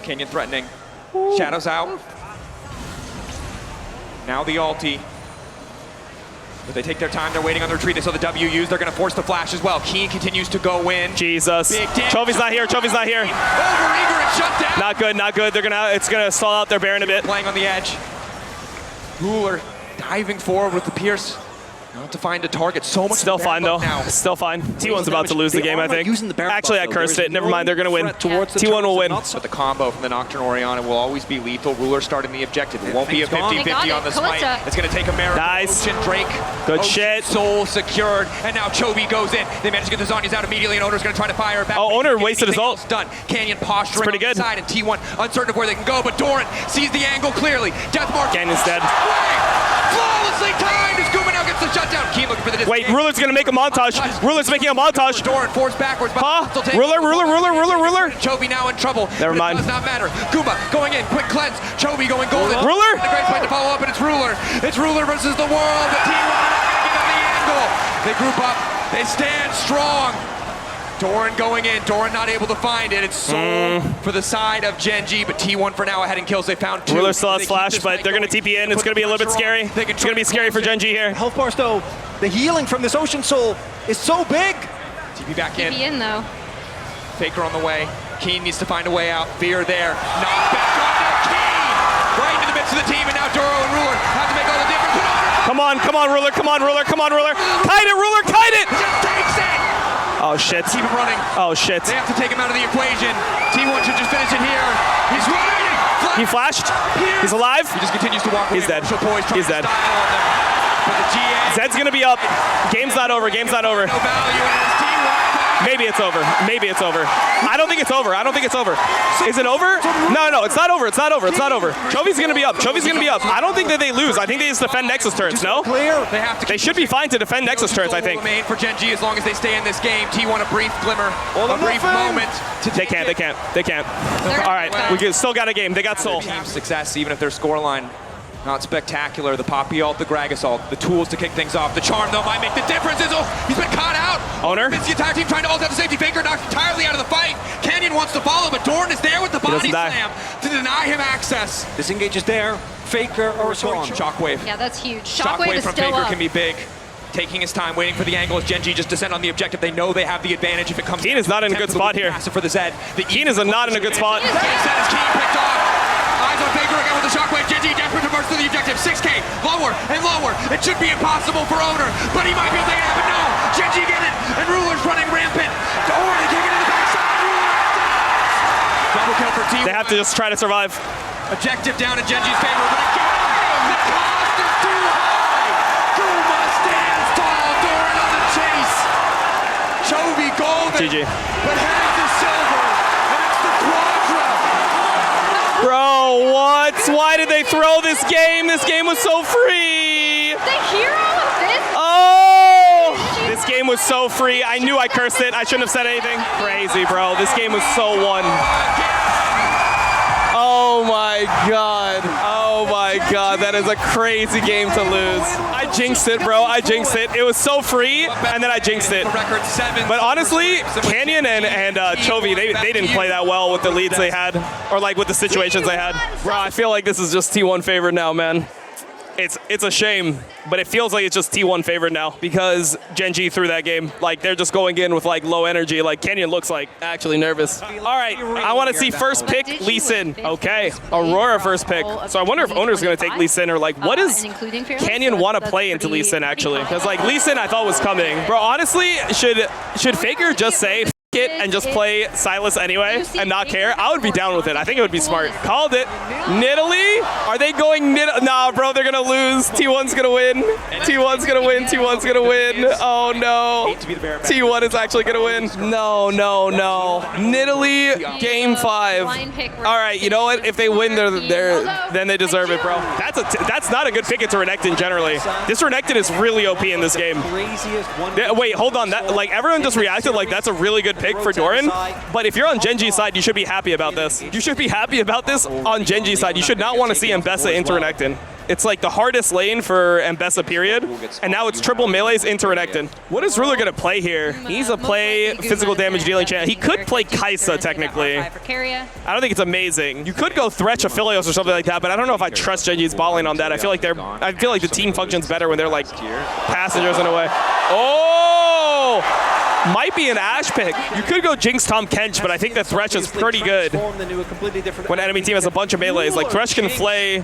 Canyon threatening. Shadows out. Now the ulti. But they take their time. They're waiting on the retreat. They saw the W used. They're going to force the flash as well. Keen continues to go in. Jesus. Chovy's not here. Chovy's not here. Over eager and shut down. Not good. Not good. It's gonna stall out their Baron a bit. Playing on the edge. Ruler diving forward with the Pierce. Not to find a target. So much. Still fine though. Now. Still fine. T1's about to lose the game, I think. Actually, I cursed it. Never mind. They're gonna win. T1 will win. But the combo from the Nocturne Oriana will always be lethal. Ruler starting the objective. It won't be a 50-50 on the smite. It's gonna take a Mara. Nice. Ocean Drake. Good Ocean shit. Soul secured. And now Chovy goes in. They manage to get the Zhonya's out immediately, and Owner's gonna try to fire it back. Oh, Owner wasted his ult. Done. Canyon posturing pretty good. on the side, and T1 uncertain of where they can go, but Doran sees the angle clearly. Deathmark. Canyon's dead. Flawlessly timed as Kuma now gets the shutdown. Keen looking for the Wait, Ruler's gonna make a montage. Ruler's making a montage. Doran forced backwards. Huh? Ruler. Chovy now in trouble. Never mind. It does not matter. Kuma going in, quick cleanse. Chovy going golden. Ruler? The great point to follow up, and it's Ruler. It's Ruler versus the world. The T1 not gonna give them the angle. They group up. They stand strong. Doran going in. Doran not able to find it. It's Soul for the side of Genji, but T1 for now ahead in kills. They found 2. Ruler still has flash, but they're gonna TP in. It's gonna be a little bit scary. It's gonna be scary for Genji here. Health bars though, the healing from this Ocean Soul is so big. TP back in. TP in though. Faker on the way. Keen needs to find a way out. Veer there. Knock back on to Keen. Right into the midst of the team, and now Duro and Ruler have to make all the difference. Come on, Ruler. Kite it, Ruler, kite it! Just takes it. Oh shit. Keep him running. Oh shit. They have to take him out of the equation. T1 should just finish it here. He's running. He flashed. He's alive. He just continues to walk away. He's dead. He's dead. But the GA. Zed's gonna be up. Game's not over. No value in his T1. Maybe it's over. I don't think it's over. Is it over? No, it's not over. Chovy's gonna be up. I don't think that they lose. I think they just defend Nexus turns, no? Clear. They have to. They should be fine to defend Nexus turns, I think. Main for Genji as long as they stay in this game. T1 a brief glimmer, a brief moment. They can't. All right, we still got a game. They got Soul. Team success, even if their scoreline not spectacular. The Poppy ult, the Gragas ult, the tools to kick things off. The charm, though, might make the difference. He's been caught out. Owner. It's the entire team trying to ult out the safety. Faker knocked entirely out of the fight. Canyon wants to follow, but Doran is there with the body slam to deny him access. Disengage is there. Faker or Swarm. Shockwave. Yeah, that's huge. Shockwave is from still Faker up. can be big. Taking his time, waiting for the angle as Genji just descend on the objective. They know they have the advantage if it comes. Keen is not in a good spot here. For the Zed. Keen is not in a good spot. Keen picked off. Eyes on Faker again with the shockwave. Genji desperate to burst through the objective. 6K, lower and lower. It should be impossible for Owner, but he might be able to get it. But no, Genji get it, and Ruler's running rampant. Doran taking it to the backside. Ruler double kill for T1. They have to just try to survive. Objective down in Genji's favor, but again, the cost is too high. Kuma stands tall. Doran on the chase. Chovy golden, GG. but heading to silver, and it's the quadra. Bro, what? Why did they throw this game? This game was so free. The hero of this. Oh! This game was so free. I knew I cursed it. I shouldn't have said anything. Crazy, bro. This game was so won. Oh my god. That is a crazy game to lose. I jinxed it, bro. It was so free, and then I jinxed it. But honestly, Canyon and Chovy, they didn't play that well with the leads they had, or like with the situations they had. Bro, I feel like this is just T1 favored now, man. It's a shame, but it feels like it's just T1 favored now because Genji threw that game. Like, they're just going in with like low energy. Like, Canyon looks like actually nervous. All right, I want to see first pick Lee Sin. Okay, Aurora first pick. So I wonder if Owner's going to take Lee Sin, or like what does Canyon want to play into Lee Sin actually? Because like Lee Sin I thought was coming. Bro, honestly, should Faker just say it and just play Silas anyway and not care? I would be down with it. I think it would be smart. Called it. Nidalee? Are they going Nah, bro, they're gonna lose. T1's gonna win. T1's gonna win. Oh no. T1 is actually gonna win. No. Nidalee, game 5. All right, you know what? If they win, then they deserve it, bro. That's not a good pick into Renekton generally. This Renekton is really OP in this game. Wait, hold on. That like everyone just reacted like that's a really good pick for Doran, but if you're on Genji's side, you should be happy about this. You should be happy about this on Genji's side. You should not want to see Mbessa into Renekton. It's like the hardest lane for Mbessa, period. And now it's triple melees into Renekton. What is Ruler going to play here? He's a play physical damage dealing champ. He could play Kai'Sa, technically. I don't think it's amazing. You could go Thresh Aphelios or something like that, but I don't know if I trust Genji's balling on that. I feel like the team functions better when they're like passengers in a way. Oh! Might be an Ashe pick. You could go Jinx Tom Kench, but I think the Thresh is pretty good when enemy team has a bunch of melees. Like Thresh can flay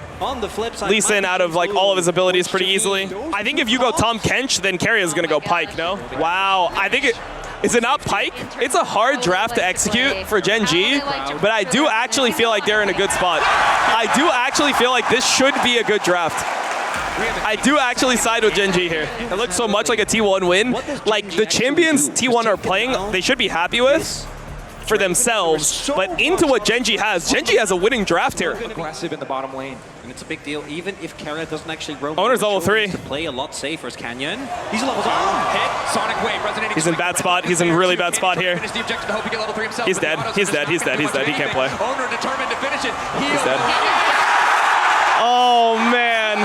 Lee Sin out of like all of his abilities pretty easily. I think if you go Tom Kench, then Keria is gonna go Pyke, no? Wow, I think it, is it not Pyke? It's a hard draft to execute for GenG, but I do actually feel like they're in a good spot. I do actually feel like this should be a good draft. I do actually side with GenG here. It looks so much like a T1 win. Like the champions T1 are playing, they should be happy with for themselves, but into what GenG has a a winning draft here. Aggressive in the bottom lane. And it's a big deal, even if Keria doesn't actually roam. Owner's level 3. To play a lot safer as Canyon. He's level 2. Hit. Sonic Wave resonating. He's in bad spot. He's in really bad spot here. Finish the objective to hope he get level 3 himself. He's dead. He's dead. He's dead. He's dead. He can't play. Owner determined to finish it. He's dead. Oh man.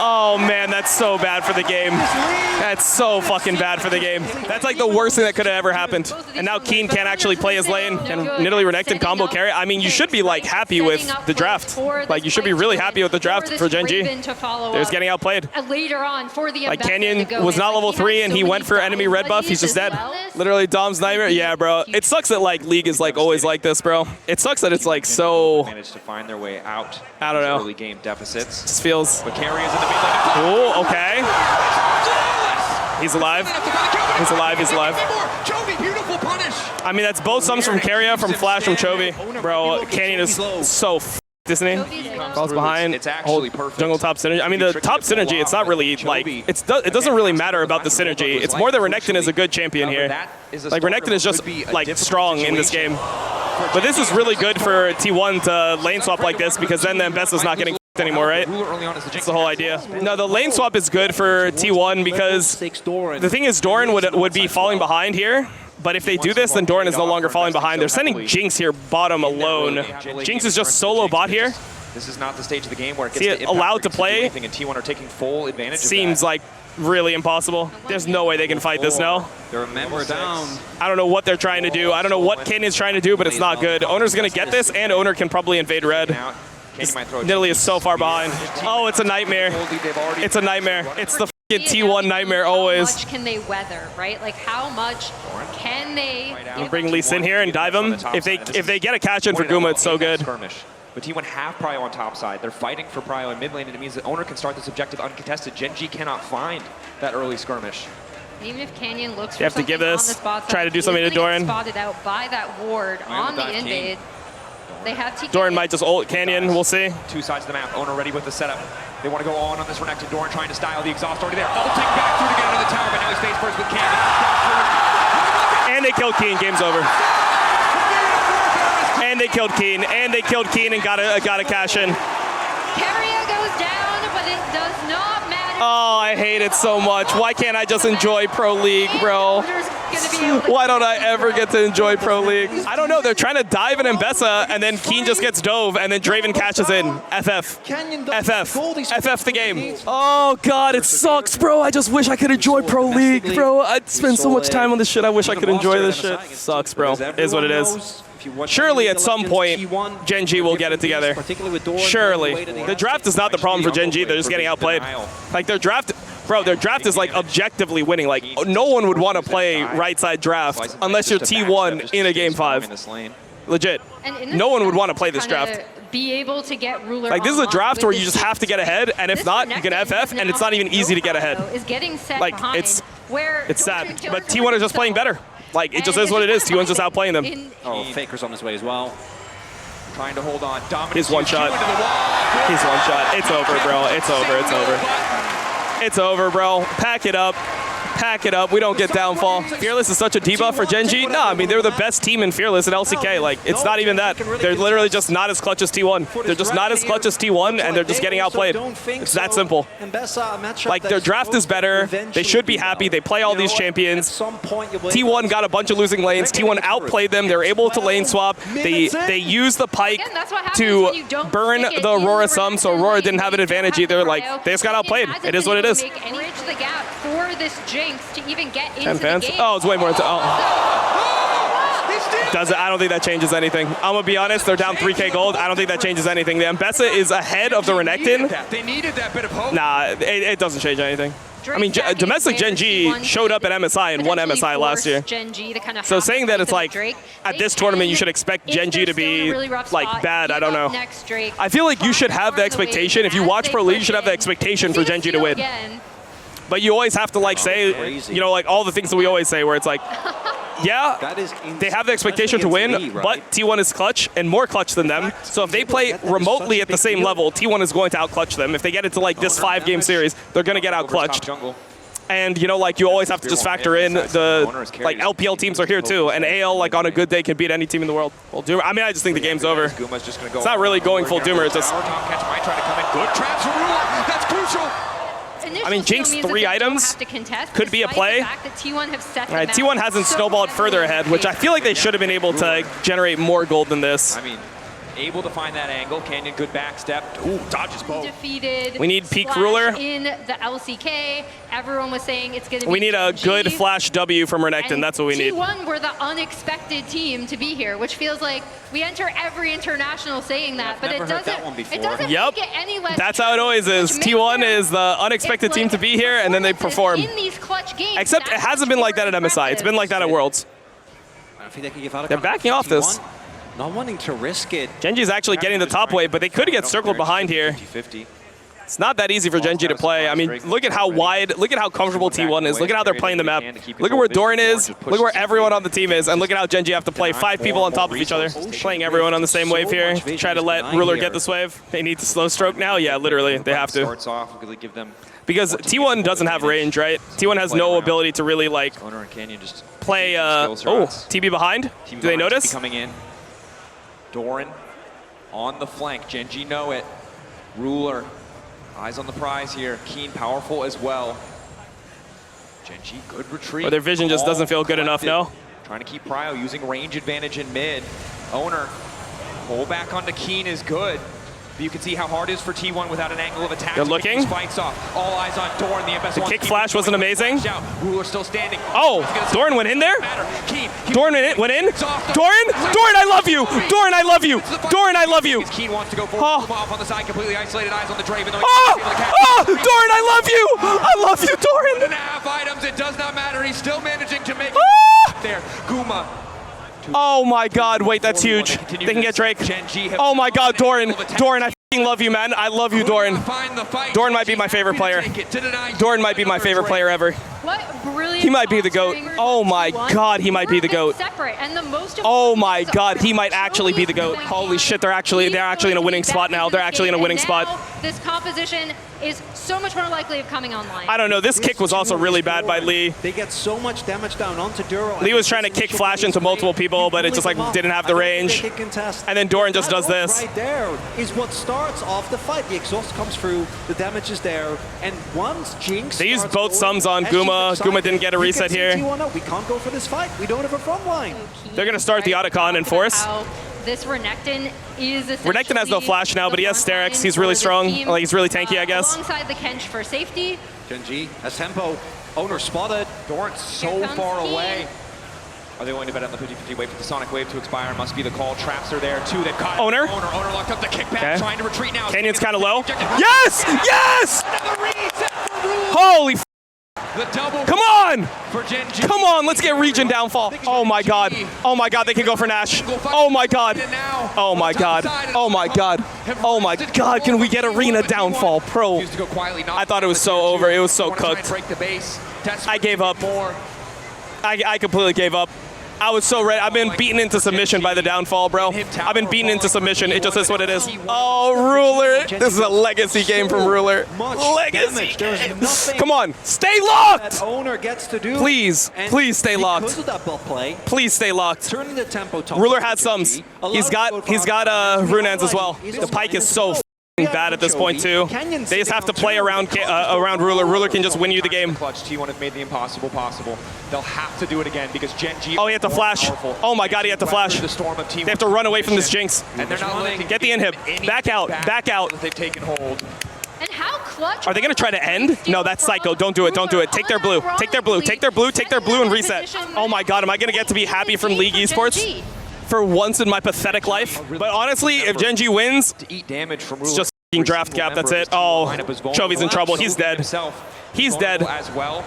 Oh man, that's so bad for the game. That's so fucking bad for the game. That's like the worst thing that could have ever happened. And now Keen can't actually play his lane. And Nidalee Renekton combo carry. I mean, you should be like happy with the draft. Like you should be really happy with the draft for GenG. They're just getting outplayed. Like Canyon was not level 3 and he went for enemy red buff. He's just dead. Literally Dom's nightmare. Yeah, bro. It sucks that like League is like always like this, bro. It sucks that it's like so. Managed to find their way out. I don't know. Early game deficits. Just feels. But Keria is in the mid lane. Oh, okay. He's alive. He's alive. He's alive. Chovy, beautiful punish. I mean, that's both sums from Keria, from Flash, from Chovy. Bro, Canyon is so isn't he? Falls behind. It's actually perfect. Jungle top synergy. I mean, the top synergy, it's not really like, it doesn't really matter about the synergy. It's more that Renekton is a good champion here. Like, Renekton is just, like, strong in this game. But this is really good for T1 to lane swap like this because then the Mbessa's not getting anymore, right? That's the whole idea. No, the lane swap is good for T1 because the thing is Doran would be falling behind here. But if they do this, then Doran is no longer falling behind. They're sending Jinx here bottom alone. Jinx is just solo bot here. This is not the stage of the game where it gets allowed to play. And T1 are taking full advantage Seems of that. like really impossible. There's no way they can fight this now. They're a member down. I don't know what they're trying to do. I don't know what Canyon's trying to do, but it's not good. Owner's going to get this, and Owner can probably invade red. Nidalee is so far behind. Oh, it's a nightmare. It's a nightmare. It's the fucking T1 nightmare always. How much can they weather, right? Like how much can they bring Lee Sin here and dive him? If they get a catch in for Guma, it's so good. But T1 have Prio on top side. They're fighting for Prio in mid lane, and it means that Owner can start this objective uncontested. GenG cannot find that early skirmish. Even if Canyon looks you have to give this, try to do something to Doran. Spotted out by that ward on the invade. They have TK. Doran might just ult Canyon, we'll see. Two sides of the map, Owner ready with the setup. They want to go on this Renekton. Doran trying to style the exhaust already there. Ulting back through to get into the tower, but now he's face first with Canyon. And they killed Keen, game's over. And they killed Keen, and got a cash in. Keria goes down, but it does not matter. Oh, I hate it so much. Why can't I just enjoy Pro League, bro? Why don't I ever get to enjoy Pro League? I don't know. They're trying to dive in Mbessa, and then Keen just gets dove, and then Draven catches in. FF the game. Oh, God, it sucks, bro. I just wish I could enjoy Pro League, bro. I'd spend so much time on this shit. I wish I could enjoy this shit. Sucks, bro. Is what it is. Surely at some point, GenG will get it together. Surely. The draft is not the problem for GenG. They're just getting outplayed. Like their draft, bro, their draft is like objectively winning. Like no one would want to play right side draft unless you're T1 in a game 5. Legit. No one would want to play this draft. Be able to get ruler like this is a draft where you just have to get ahead, and if not, you can FF, and it's not even easy to get ahead. Like it's sad, but T1 is just playing better. Like, it just is what it is. T1's just outplaying them. Oh, Faker's on his way as well. Trying to hold on. He's one shot. He's one shot. It's over, bro. It's over. It's over. It's over, bro. Pack it up. Pack it up. We don't get downfall. Fearless is such a debuff for GenG. No, I mean, they're the best team in Fearless in LCK. Like, it's not even that. They're literally just not as clutch as T1. They're just not as clutch as T1, and they're just getting outplayed. It's that simple. Like, their draft is better. They should be happy. They play all these champions. T1 got a bunch of losing lanes. T1 outplayed them. They're able to lane swap. They use the Pyke to burn the Aurora some, so Aurora didn't have an advantage either. Like, they just got outplayed. It is what it is. Bridge the gap for this Jinx to even get into the game. Oh, it's way more. I don't think that changes anything. I'm gonna be honest, they're down 3K gold. I don't think that changes anything. The Mbessa is ahead of the Renekton. They needed that bit of hope. Nah, it doesn't change anything. I mean, domestic GenG showed up at MSI and won MSI last year. So saying that it's like, at this tournament you should expect GenG to be like bad, I don't know. I feel like you should have the expectation, if you watch Pro League, you should have the expectation for GenG to win. But you always have to like say, you know, like all the things that we always say where it's like, yeah, they have the expectation to win, but T1 is clutch and more clutch than them. So if they play remotely at the same level, T1 is going to out-clutch them. If they get into like this 5-game series, they're going to get out-clutched. And you know, like you always have to just factor in the like LPL teams are here too, and AL like on a good day can beat any team in the world. Well, Doomer, I mean, I just think the game's over. It's not really going full Doomer. It's just. That's crucial. I mean, Jinx 3 items could be a play. Right, T1 hasn't snowballed further ahead, which I feel like they should have been able to generate more gold than this. I mean, able to find that angle. Canyon, good back step. Ooh, dodges both. Defeated. We need peak ruler. In the LCK, everyone was saying it's going to be. We need a good flash W from Renekton. That's what we need. T1 were the unexpected team to be here, which feels like we enter every international saying that, but it doesn't. It doesn't make it any less. That's how it always is. T1 is the unexpected team to be here, and then they perform. In these clutch games, except it hasn't been like that at MSI. It's been like that at Worlds. They're backing off this. Not wanting to risk it. Genji's actually getting the top wave, but they could get circled behind here. It's not that easy for Genji to play. I mean, look at how wide, look at how comfortable T1 is. Look at how they're playing the map. Look at where Doran is. Look where everyone on the team is. And look at how Genji have to play 5 people on top of each other. Playing everyone on the same wave here. Try to let Ruler get this wave. They need to slow stroke now? Yeah, literally, they have to. Because T1 doesn't have range, right? T1 has no ability to really, like, play, oh, TB behind? Do they notice? Coming in. Doran on the flank. Genji know it. Ruler, eyes on the prize here. Keen, powerful as well. Genji, good retreat. Or their vision just doesn't feel good enough, no? Trying to keep Prio, using range advantage in mid. Owner, pull back onto Keen is good. But you can see how hard it is for T1 without an angle of attack. They're looking. Spikes off. All eyes on Doran. The kick flash wasn't amazing. Ruler still standing. Oh, Doran went in there? Doran went in? Doran? Doran, I love you! Doran, I love you! Doran, I love you! Keen wants to go forward. Off on the side, completely isolated. Eyes on the Draven. Doran, I love you! I love you, Doran! 1.5 items. It does not matter. He's still managing to make it there. Guma. Oh my God, wait, that's huge. They can get Drake. Oh my God, Doran. Doran, I f***ing love you, man. I love you, Doran. Doran might be my favorite player. Doran might be my favorite player ever. What brilliant. He might be the GOAT. Oh my God, he might be the GOAT. Oh my God, he might actually be the GOAT. Holy shit, they're actually in a winning spot now. They're actually in a winning spot. This composition is so much more likely of coming online. I don't know, this kick was also really bad by Lee. They get so much damage down onto Duro. Lee was trying to kick flash into multiple people, but it just like didn't have the range. And then Doran just does this. Right there is what starts off the fight. The exhaust comes through, the damage is there, and once Jinx they used both sums on Guma. Guma didn't get a reset here. We can't go for this fight. We don't have a front line. They're going to start the Otacon in force. This Renekton is Renekton has no flash now, but he has Sterex. He's really strong. Like, he's really tanky, I guess. Alongside the Kench for safety. Genji has tempo. Owner spotted. Doran so far away. Are they going to bet on the 50-50 wait for the Sonic Wave to expire? Must be the call. Traps are there too. They've caught Owner locked up the kickback, trying to retreat now. Canyon's kind of low. Yes! Yes! Holy f***. Come on! Come on, let's get region downfall. Oh my God. Oh my God, they can go for Nash. Oh my God. Oh my God. Oh my God. Oh my God, can we get arena downfall? Pro. I thought it was so over. It was so cooked. I gave up. I completely gave up. I was so ready. I've been beaten into submission by the downfall, bro. I've been beaten into submission. It just is what it is. Oh, Ruler. This is a legacy game from Ruler. Legacy. Come on. Stay locked. Please. Please stay locked. Please stay locked. Ruler has sums. He's got Runans as well. The Pike is so bad at this point too. They just have to play around Ruler. Ruler can just win you the game. T1 have made the impossible possible. They'll have to do it again because GenG. Oh, he had to flash. Oh my God, he had to flash. They have to run away from this Jinx. And they're not letting get the inhib. Back out. Back out. They've taken hold. And how clutch. Are they going to try to end? No, that's Psycho. Don't do it. Don't do it. Take their blue. Take their blue. Take their blue. Take their blue and reset. Oh my God, am I going to get to be happy from League Esports? for once in my pathetic life. But honestly, if Genji wins, to eat damage from it's just f***ing draft cap. That's it. Oh, Chovy's in trouble. He's dead. He's dead. As well.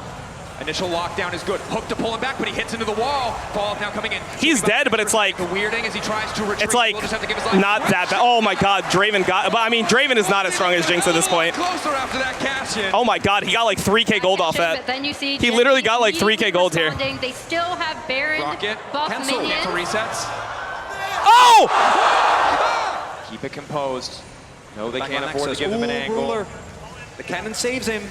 Initial lockdown is good. Hook to pull him back, but he hits into the wall. Fall now coming in. He's dead, but it's like... The weird thing is he tries to retreat. It's like not that bad. Oh my god, Draven got... But I mean, Draven is not as strong as Jinx at this point. Closer after that cash-in. Oh my god, he got like 3k gold off that. But then you see he literally got like 3k gold here. They still have Baron Rocket. buff Cancel. minions. Cancel resets. Oh! Keep it composed. No, they Back can't on afford to Nexus. give them an angle. Ruler. The cannon saves him.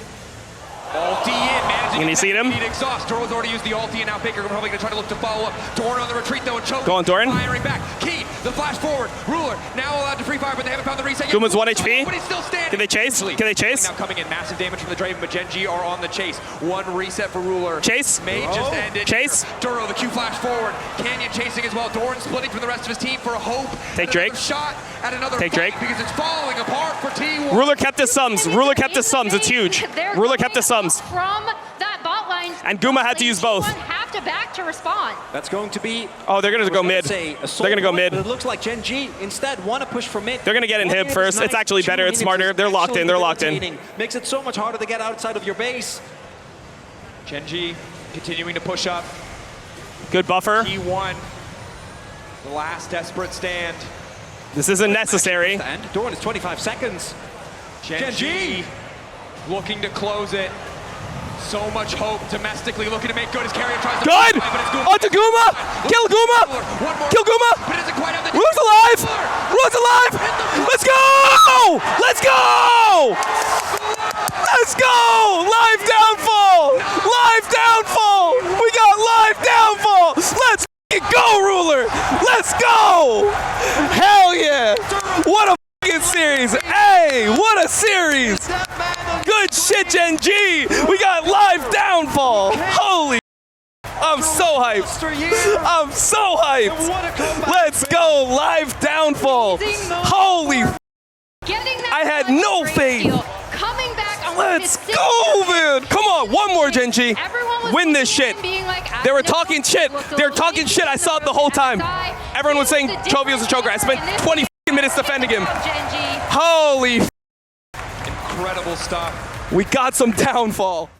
Ulti in, managing Can you see him? Need exhaust. Doro's already used the ulti, and now Baker probably going to try to look to follow up. Doran on the retreat, though, and Choke. Go on, Doran. Firing back. Keen, the flash forward. Ruler, now allowed to free fire, but they haven't found the reset yet. Guma's 1 HP. But he's still standing. Can they chase? Can they chase? Now coming in, massive damage from the Draven, but Genji are on the chase. One reset for Ruler. Chase. May just end it. Chase. Duro, the Q flash forward. Canyon chasing as well. Doran splitting from the rest of his team for a hope. Take Drake. Shot at another Take fight Drake. because it's falling apart for T1. Ruler kept his sums. Ruler kept his sums. It's huge. They're Ruler kept his sums. From that bot line. And Guma had to use both. Have to back to respond. That's going to be... Oh, they're going to go mid. They're They're going to go mid. But it looks like GenG instead want to push for mid. They're going to get in One hib minute first. is It's nice. actually 2 better. It's minutes smarter. is They're locked in. actually They're locked in. debilitating. Makes it so much harder to get outside of your base. Genji continuing to push up. Good buffer. T1, the last desperate stand. This isn't necessary. And Doran is 25 seconds. Genji looking to close it. So much hope domestically, looking to make good. His carrier tries to... Good! Onto Guma! Kill Guma! Kill Guma! But it doesn't quite have the... Ruler's alive! Ruler's alive! Let's go! Let's go! Let's go! Live downfall! Live downfall! We got live downfall! Let's go, Ruler! Let's go! Hell yeah! What a fucking series! Hey, what a series! Good shit, GenG! We got live downfall! Holy, I'm so hyped! I'm so hyped! Let's go, live downfall! Holy, I had no faith! Coming back on Let's go, man! Come on, one more, GenG! Win this shit! They were talking shit! They were talking shit, I saw it the whole time! Everyone was saying Chovy was a choker. I spent 20 minutes defending him. Holy, Incredible stuff. we got some downfall.